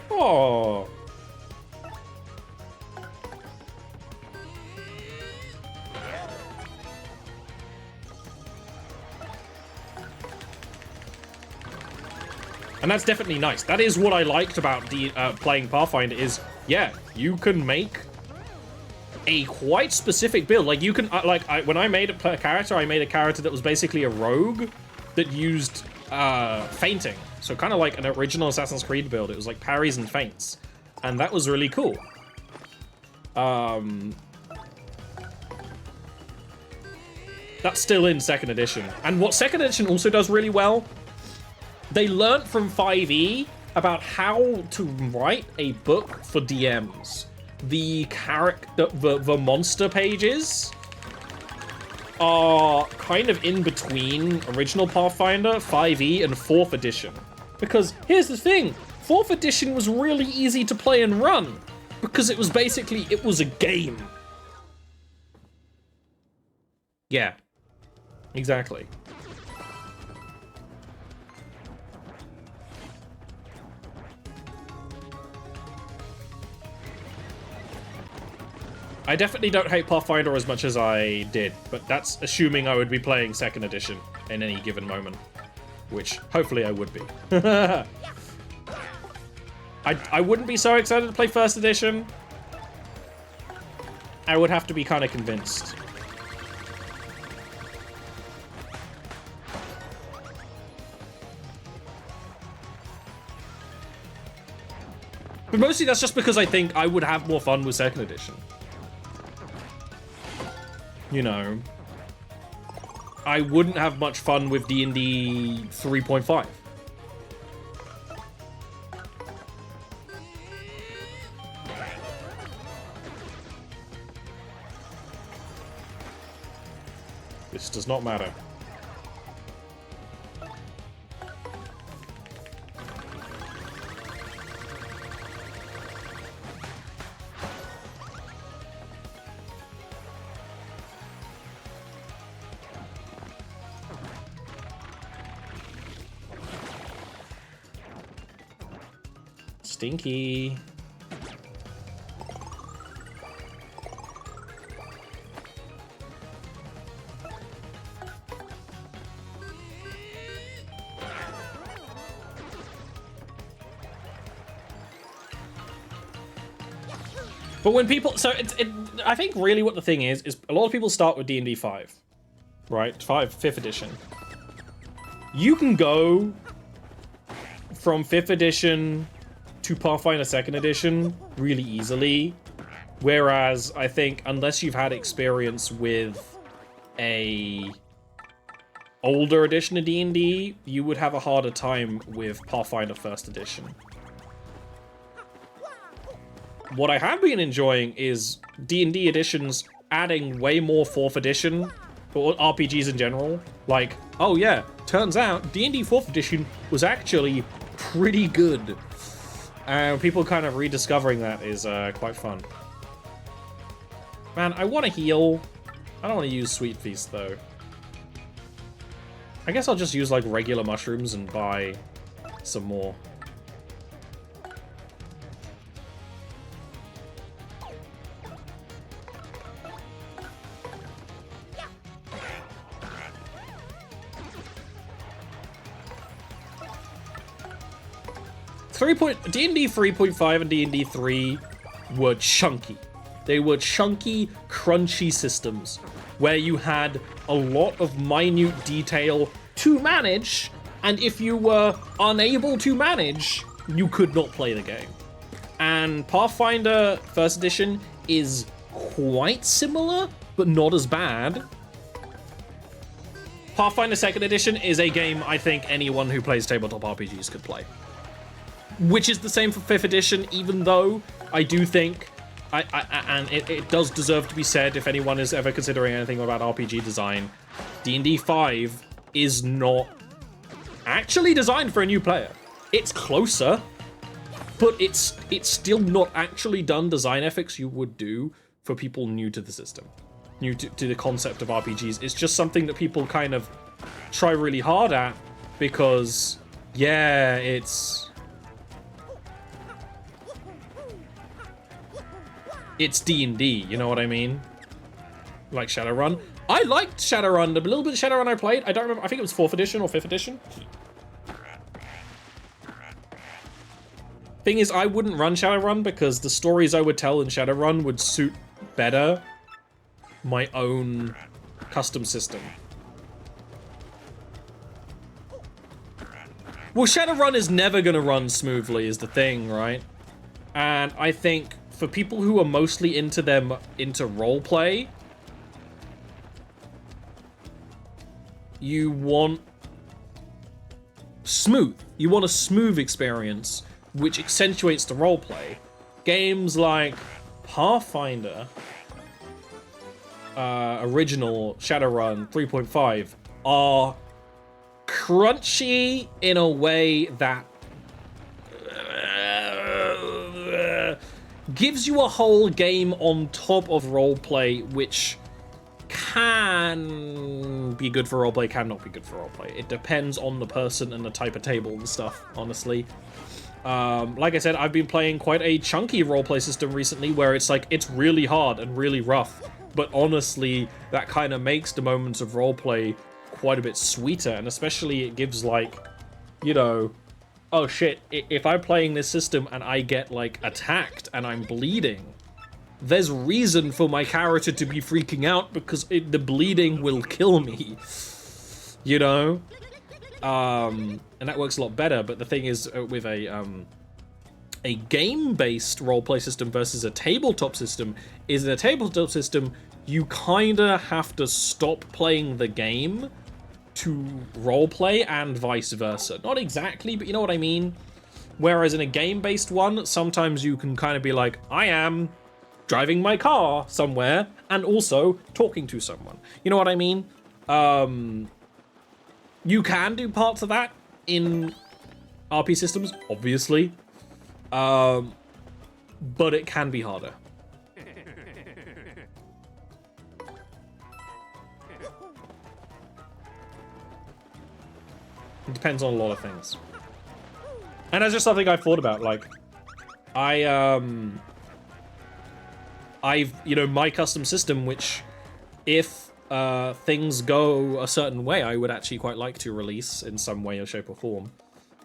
Oh. And that's definitely nice. That is what I liked about playing Pathfinder is, yeah, you can make a quite specific build. Like, you can, when I made a character, I made a character that was basically a rogue that used feinting. So kind of like an original Assassin's Creed build. It was like parries and feints. And that was really cool. That's still in 2nd edition. And what 2nd edition also does really well, they learnt from 5e about how to write a book for DMs. The monster pages are kind of in between original Pathfinder, 5e, and 4th edition. Because here's the thing, 4th edition was really easy to play and run because it was basically, it was a game. Yeah, exactly. I definitely don't hate Pathfinder as much as I did, but that's assuming I would be playing 2nd edition in any given moment, which hopefully I would be. I wouldn't be so excited to play 1st edition. I would have to be kind of convinced. But mostly that's just because I think I would have more fun with 2nd edition. You know, I wouldn't have much fun with D&D 3.5. This does not matter. Stinky. But when people, so I think really what the thing is a lot of people start with D&D 5, right? 5th edition. You can go from 5th edition to Pathfinder 2nd edition really easily, whereas I think unless you've had experience with a older edition of D&D, you would have a harder time with Pathfinder 1st edition. What I have been enjoying is D&D editions adding way more 4th edition, or RPGs in general. Like, oh yeah, turns out D&D 4th edition was actually pretty good. People kind of rediscovering that is quite fun. Man, I want to heal. I don't want to use Sweet Feast, though. I guess I'll just use, like, regular mushrooms and buy some more. D&D 3.5 and D&D 3 were chunky. They were chunky, crunchy systems where you had a lot of minute detail to manage, And if you were unable to manage, you could not play the game. And Pathfinder First Edition is quite similar, but not as bad. Pathfinder Second Edition is a game I think anyone who plays tabletop RPGs could play. Which is the same for 5th edition, even though I do think, and it does deserve to be said if anyone is ever considering anything about RPG design, D&D 5 is not actually designed for a new player. It's closer, but it's still not actually done design ethics you would do for people new to the system, new to the concept of RPGs. It's just something that people kind of try really hard at because, yeah, it's D&D, you know what I mean? Like Shadowrun. I liked Shadowrun, the little bit of Shadowrun I played. I don't remember, I think it was 4th edition or 5th edition. Thing is, I wouldn't run Shadowrun because the stories I would tell in Shadowrun would suit better my own custom system. Well, Shadowrun is never gonna run smoothly is the thing, right? And I think for people who are mostly into roleplay, you want smooth. You want a smooth experience, which accentuates the roleplay. Games like Pathfinder, original Shadowrun 3.5 are crunchy in a way that gives you a whole game on top of roleplay, which can be good for roleplay, cannot be good for roleplay. It depends on the person and the type of table and stuff, honestly. Like I said, I've been playing quite a chunky roleplay system recently where it's like, it's really hard and really rough, but honestly, that kind of makes the moments of roleplay quite a bit sweeter, and especially it gives, like, you know, oh shit, if I'm playing this system and I get, like, attacked and I'm bleeding, there's reason for my character to be freaking out because the bleeding will kill me, you know? And that works a lot better, but the thing is, with a game-based roleplay system versus a tabletop system, is in a tabletop system, you kinda have to stop playing the game to roleplay and vice versa. Not exactly, but you know what I mean? Whereas in a game-based one, sometimes you can kind of be like, I am driving my car somewhere and also talking to someone. You know what I mean? You can do parts of that in RP systems, obviously. But it can be harder. It depends on a lot of things. And that's just something I've thought about, like, you know, my custom system, which if things go a certain way, I would actually quite like to release in some way or shape or form,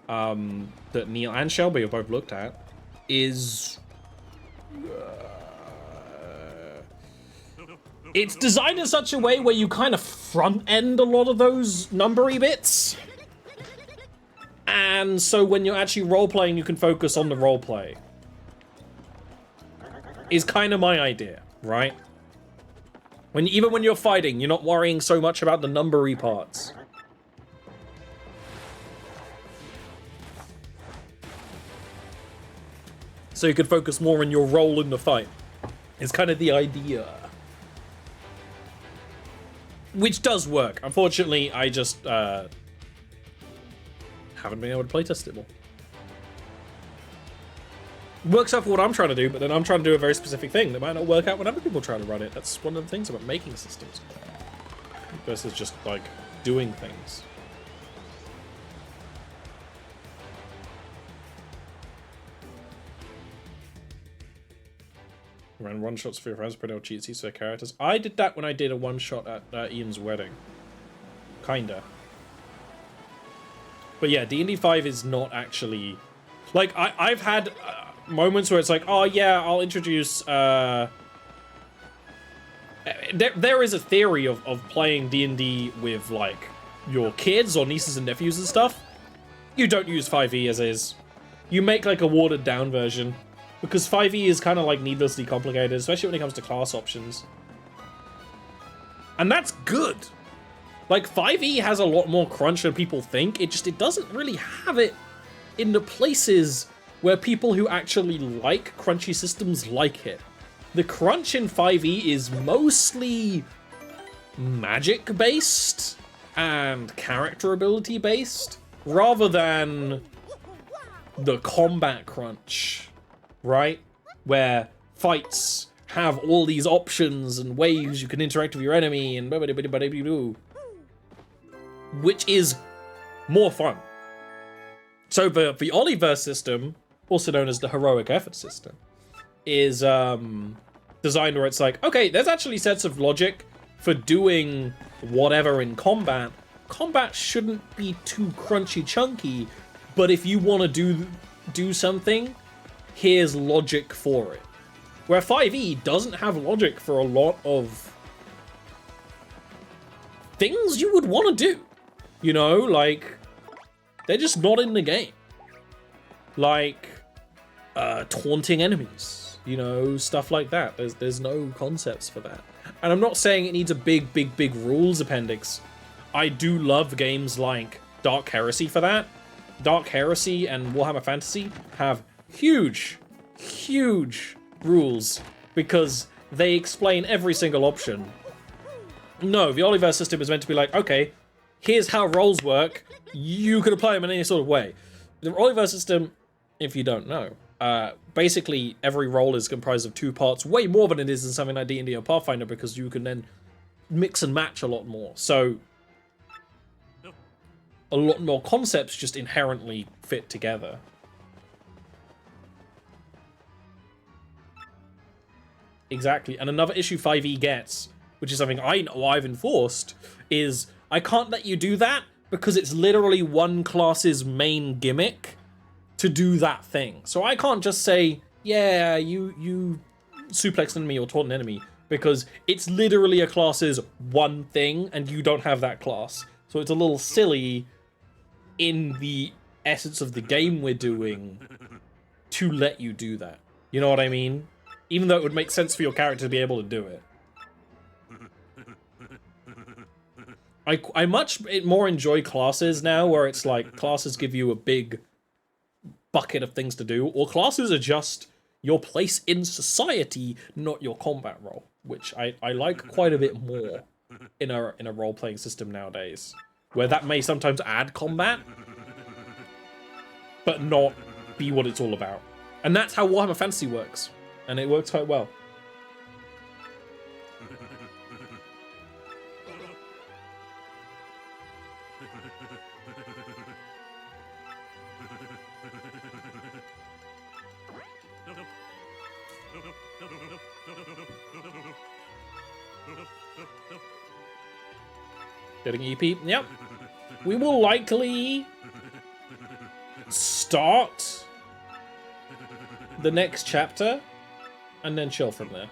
that Neil and Shelby have both looked at, is it's designed in such a way where you kind of front end a lot of those numbery bits. And so when you're actually role-playing, you can focus on the role-play. Is kind of my idea, right? Even when you're fighting, you're not worrying so much about the numbery parts. So you can focus more on your role in the fight. It's kind of the idea. Which does work. Unfortunately, I just haven't been able to playtest it more. Works out for what I'm trying to do, but then I'm trying to do a very specific thing that might not work out when other people try to run it. That's one of the things about making systems versus just, like, doing things. Ran one-shots for your friends, put out cheat sheets for their characters. I did that when I did a one-shot at Ian's wedding. Kinda. But yeah, D&D 5 is not actually... Like, I've had moments where it's like, oh yeah, I'll introduce... There is a theory of playing D&D with, like, your kids or nieces and nephews and stuff, you don't use 5e as is. You make like a watered down version, because 5e is kind of like needlessly complicated, especially when it comes to class options. And that's good. Like 5e has a lot more crunch than people think. It doesn't really have it in the places where people who actually like crunchy systems like it. The crunch in 5e is mostly magic based and character ability based, rather than the combat crunch, right? Where fights have all these options and ways you can interact with your enemy and which is more fun. So the Oliverse system, also known as the heroic effort system, is designed where it's like, okay, there's actually sets of logic for doing whatever in combat. Combat shouldn't be too crunchy chunky, but if you want to do something, here's logic for it. Where 5e doesn't have logic for a lot of things you would want to do. You know, like, they're just not in the game. Like, taunting enemies, you know, stuff like that. There's no concepts for that. And I'm not saying it needs a big rules appendix. I do love games like Dark Heresy for that. Dark Heresy and Warhammer Fantasy have huge rules because they explain every single option. No, the Oliverse system is meant to be like, okay, here's how roles work. You can apply them in any sort of way. The Oliverse system, if you don't know, basically every role is comprised of two parts, way more than it is in something like D&D or Pathfinder, because you can then mix and match a lot more. So a lot more concepts just inherently fit together. Exactly. And another issue 5e gets, which is something I know I've enforced, is I can't let you do that because it's literally one class's main gimmick to do that thing. So I can't just say, yeah, you suplex an enemy or taunt an enemy, because it's literally a class's one thing and you don't have that class. So it's a little silly in the essence of the game we're doing to let you do that. You know what I mean? Even though it would make sense for your character to be able to do it. I much more enjoy classes now, where it's like classes give you a big bucket of things to do, or classes are just your place in society, not your combat role, which I like quite a bit more in a role-playing system nowadays, where that may sometimes add combat, but not be what it's all about. And that's how Warhammer Fantasy works, and it works quite well. Getting EP? Yep. We will likely start the next chapter and then chill from there.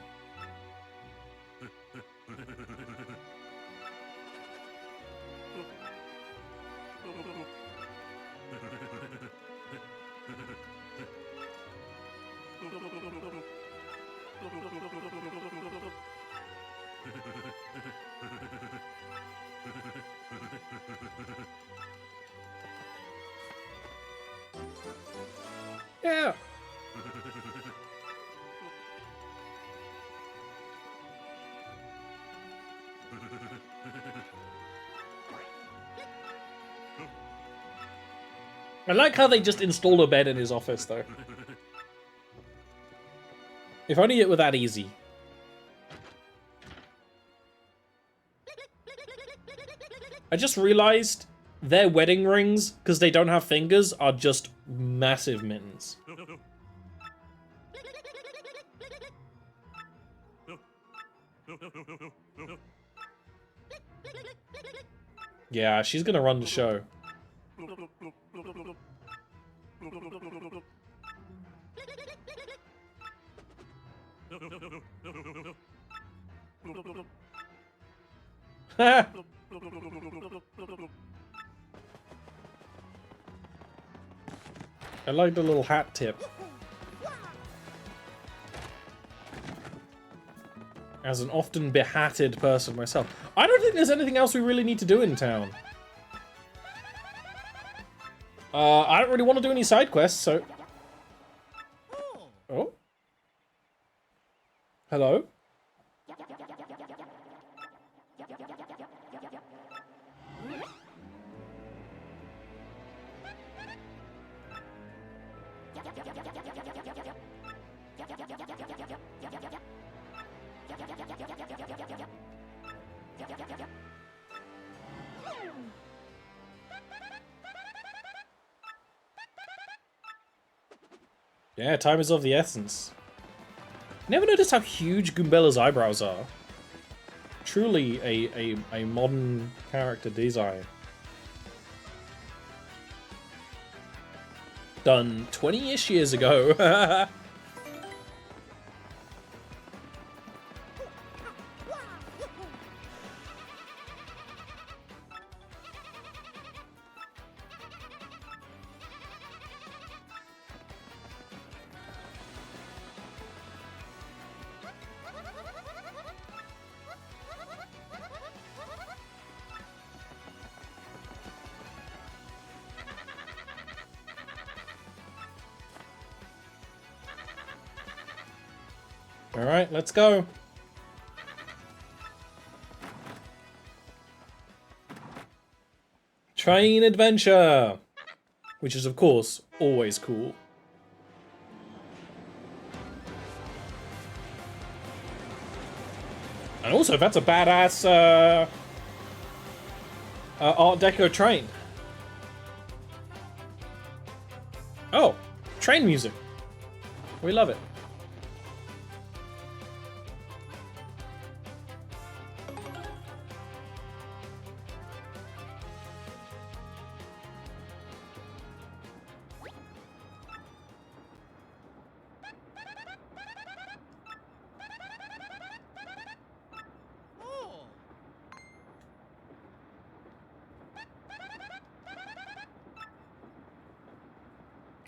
Yeah. I like how they just installed a bed in his office, though. If only it were that easy. I just realized their wedding rings, because they don't have fingers, are just massive mittens. Yeah, she's gonna run the show. I like the little hat tip. As an often behatted person myself. I don't think there's anything else we really need to do in town. I don't really want to do any side quests, so... Oh? Hello? Yeah, time is of the essence. Never noticed how huge Goombella's eyebrows are. Truly a modern character design. Done 20-ish years ago. Alright, let's go. Train adventure! Which is, of course, always cool. And also, that's a badass Art Deco train. Oh, train music. We love it.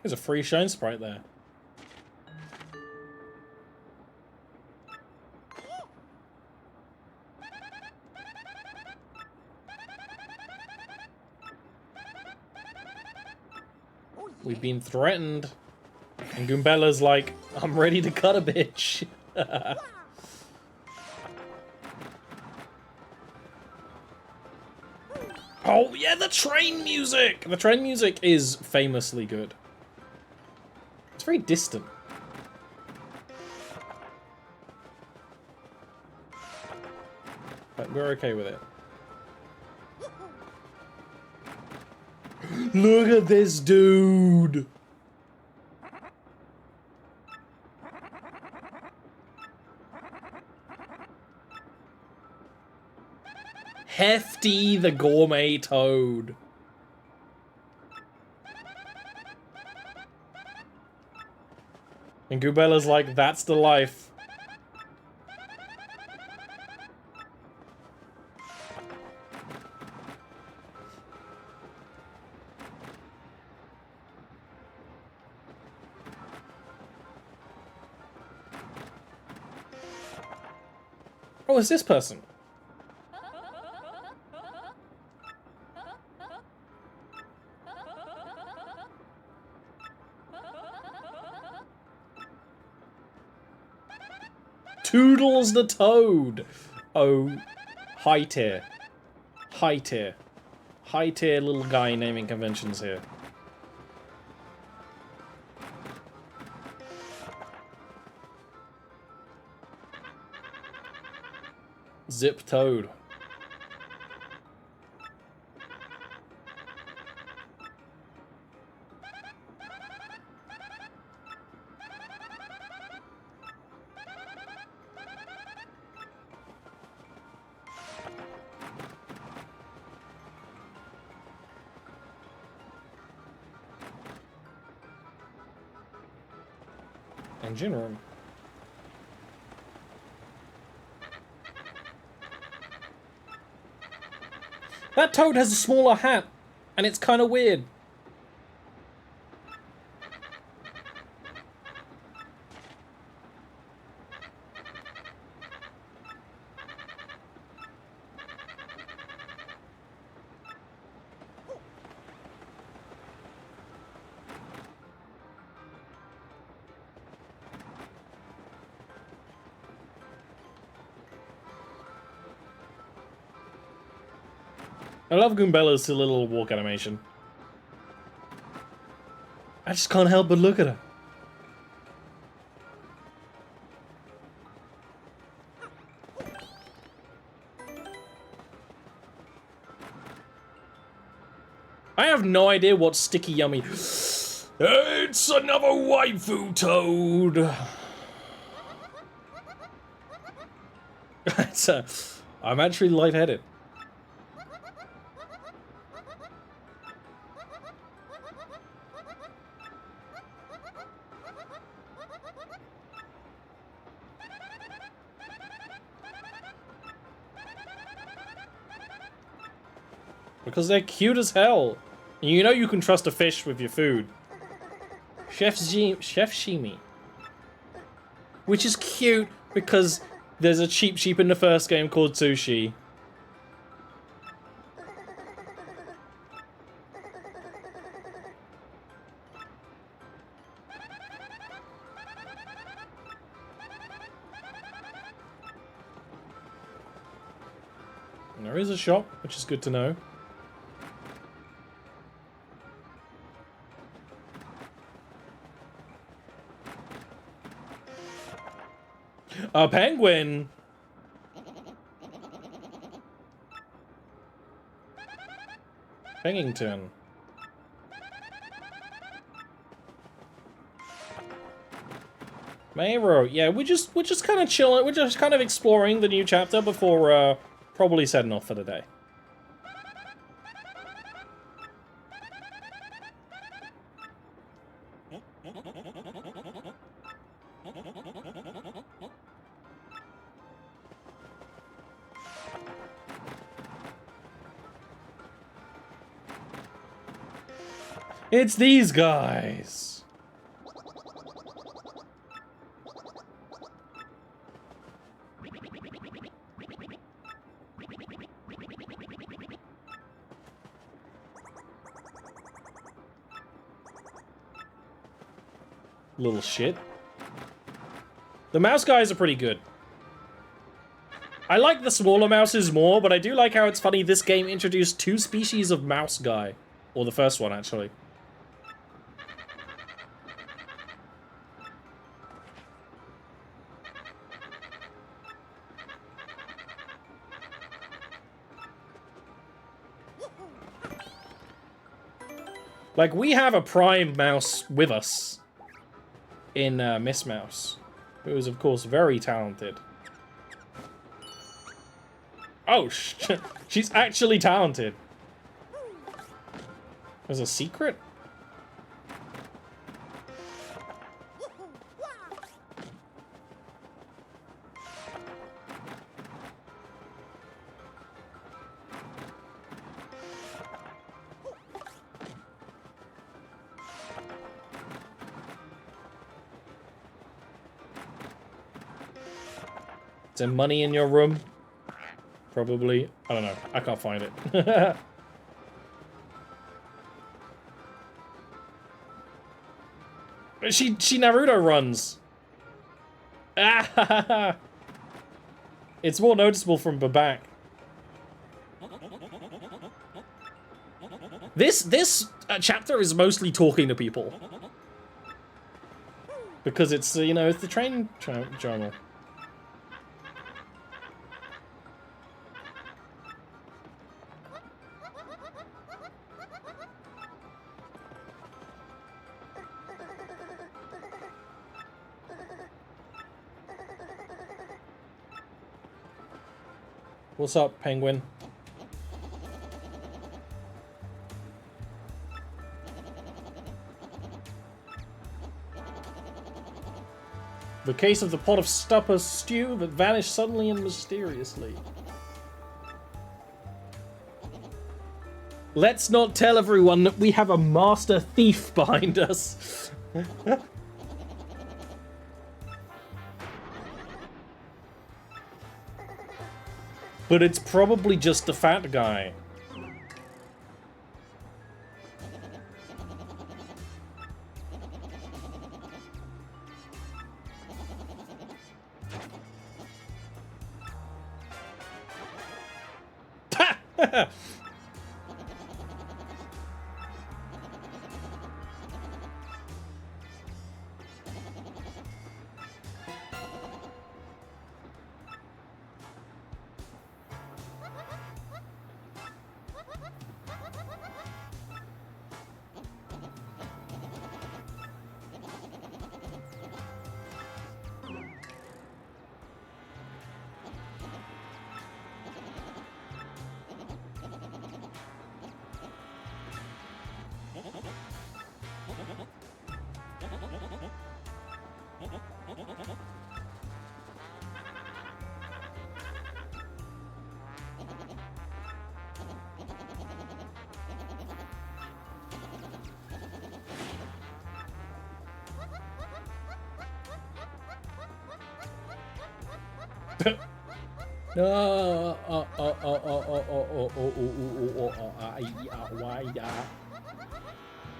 There's a free shine sprite there. We've been threatened. And Goombella's like, I'm ready to cut a bitch. Oh yeah, the train music! The train music is famously good. It's very distant. But we're okay with it. Look at this dude! Hefty the gourmet toad. And Goobella's like, that's the life. Oh, it's this person. Toodles the Toad! Oh, high tier. High tier. High tier little guy naming conventions here. Zip Toad. Engine room. That toad has a smaller hat, and it's kind of weird. I love Goombella's little walk animation. I just can't help but look at her. I have no idea what sticky yummy. It's another waifu toad. I'm actually lightheaded. Because they're cute as hell. And you know you can trust a fish with your food. Chef Shimi. Which is cute because there's a cheap sheep in the first game called Sushi. And there is a shop, which is good to know. A penguin! Pennington. Mayro, yeah, we're just kind of chilling. We're just kind of exploring the new chapter before probably setting off for the day. It's these guys. Little shit. The mouse guys are pretty good. I like the smaller mouses more, but I do like how it's funny this game introduced 2 species of mouse guy. Or the first one, actually. Like, we have a prime mouse with us in Miss Mouse, who is, of course, very talented. Oh, she's actually talented. There's a secret? Is there money in your room? Probably. I don't know. I can't find it. She Naruto runs. Ah, it's more noticeable from the back. This chapter is mostly talking to people because it's you know, it's the train journal. What's up, penguin? The case of the pot of stupper stew that vanished suddenly and mysteriously. Let's not tell everyone that we have a master thief behind us. But it's probably just the fat guy.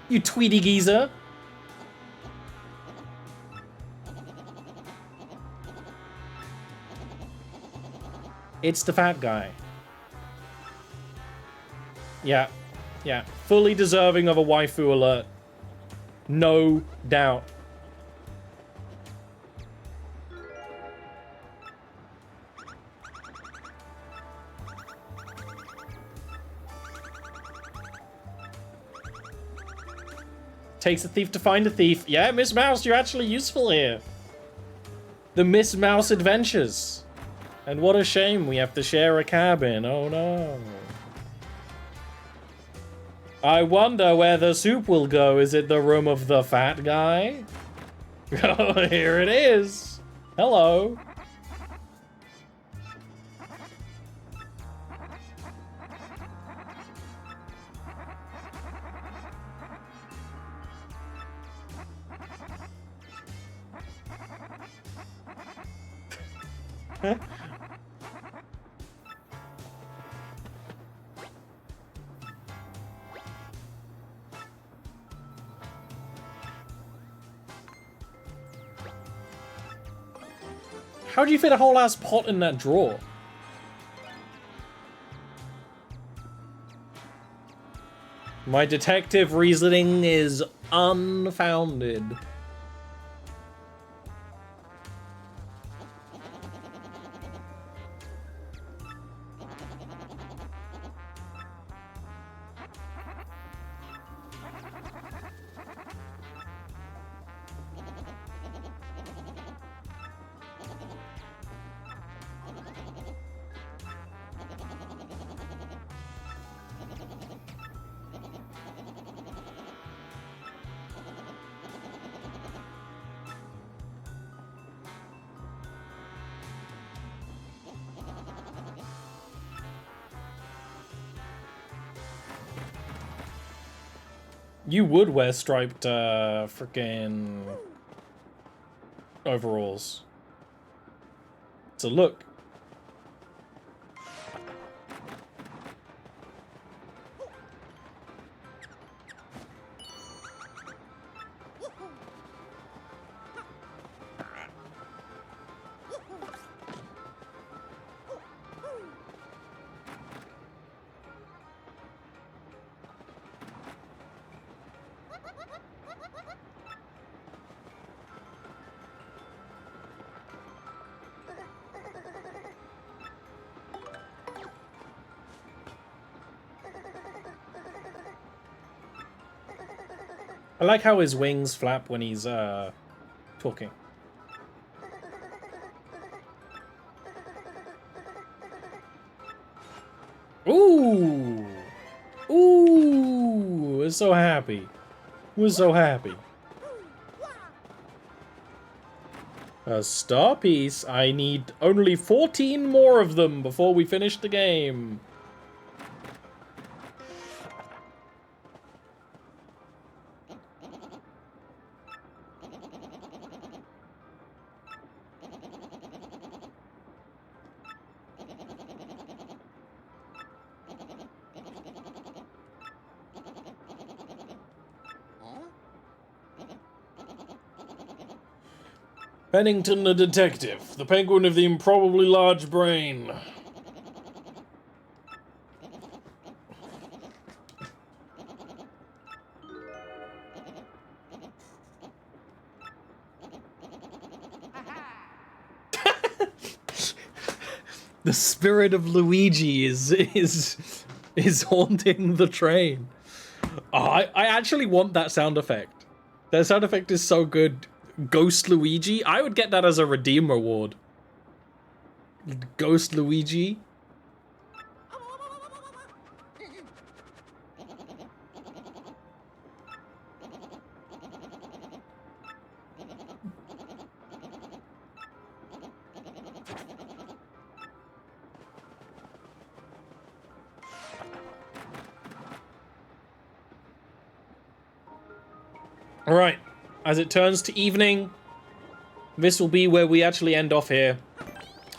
You Tweety geezer. It's the fat guy. Yeah, yeah. Fully deserving of a waifu alert. No doubt. Takes a thief to find a thief. Yeah, Miss Mouse, you're actually useful here. The Miss Mouse Adventures. And what a shame we have to share a cabin. Oh no. I wonder where the soup will go. Is it the room of the fat guy? Oh, here it is. Hello. How do you fit a whole ass pot in that drawer? My detective reasoning is unfounded. You would wear striped, frickin' overalls. It's a look. I like how his wings flap when he's, talking. Ooh! Ooh! We're so happy. We're so happy. A star piece. I need only 14 more of them before we finish the game. Pennington the detective, the penguin of the improbably large brain. The spirit of Luigi is haunting the train. Oh, I actually want that sound effect. That sound effect is so good. Ghost Luigi? I would get that as a redeem reward. Ghost Luigi? Alright. As it turns to evening, this will be where we actually end off here.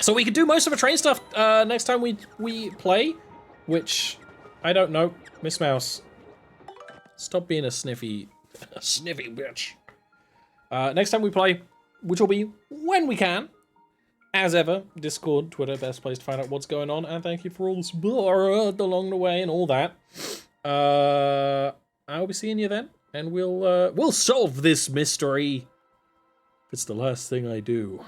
So we could do most of the train stuff next time we play, which I don't know. Miss Mouse, stop being a sniffy bitch. Next time we play, which will be when we can. As ever, Discord, Twitter, best place to find out what's going on. And thank you for all the support along the way and all that. I'll be seeing you then, and we'll solve this mystery. If it's the last thing I do.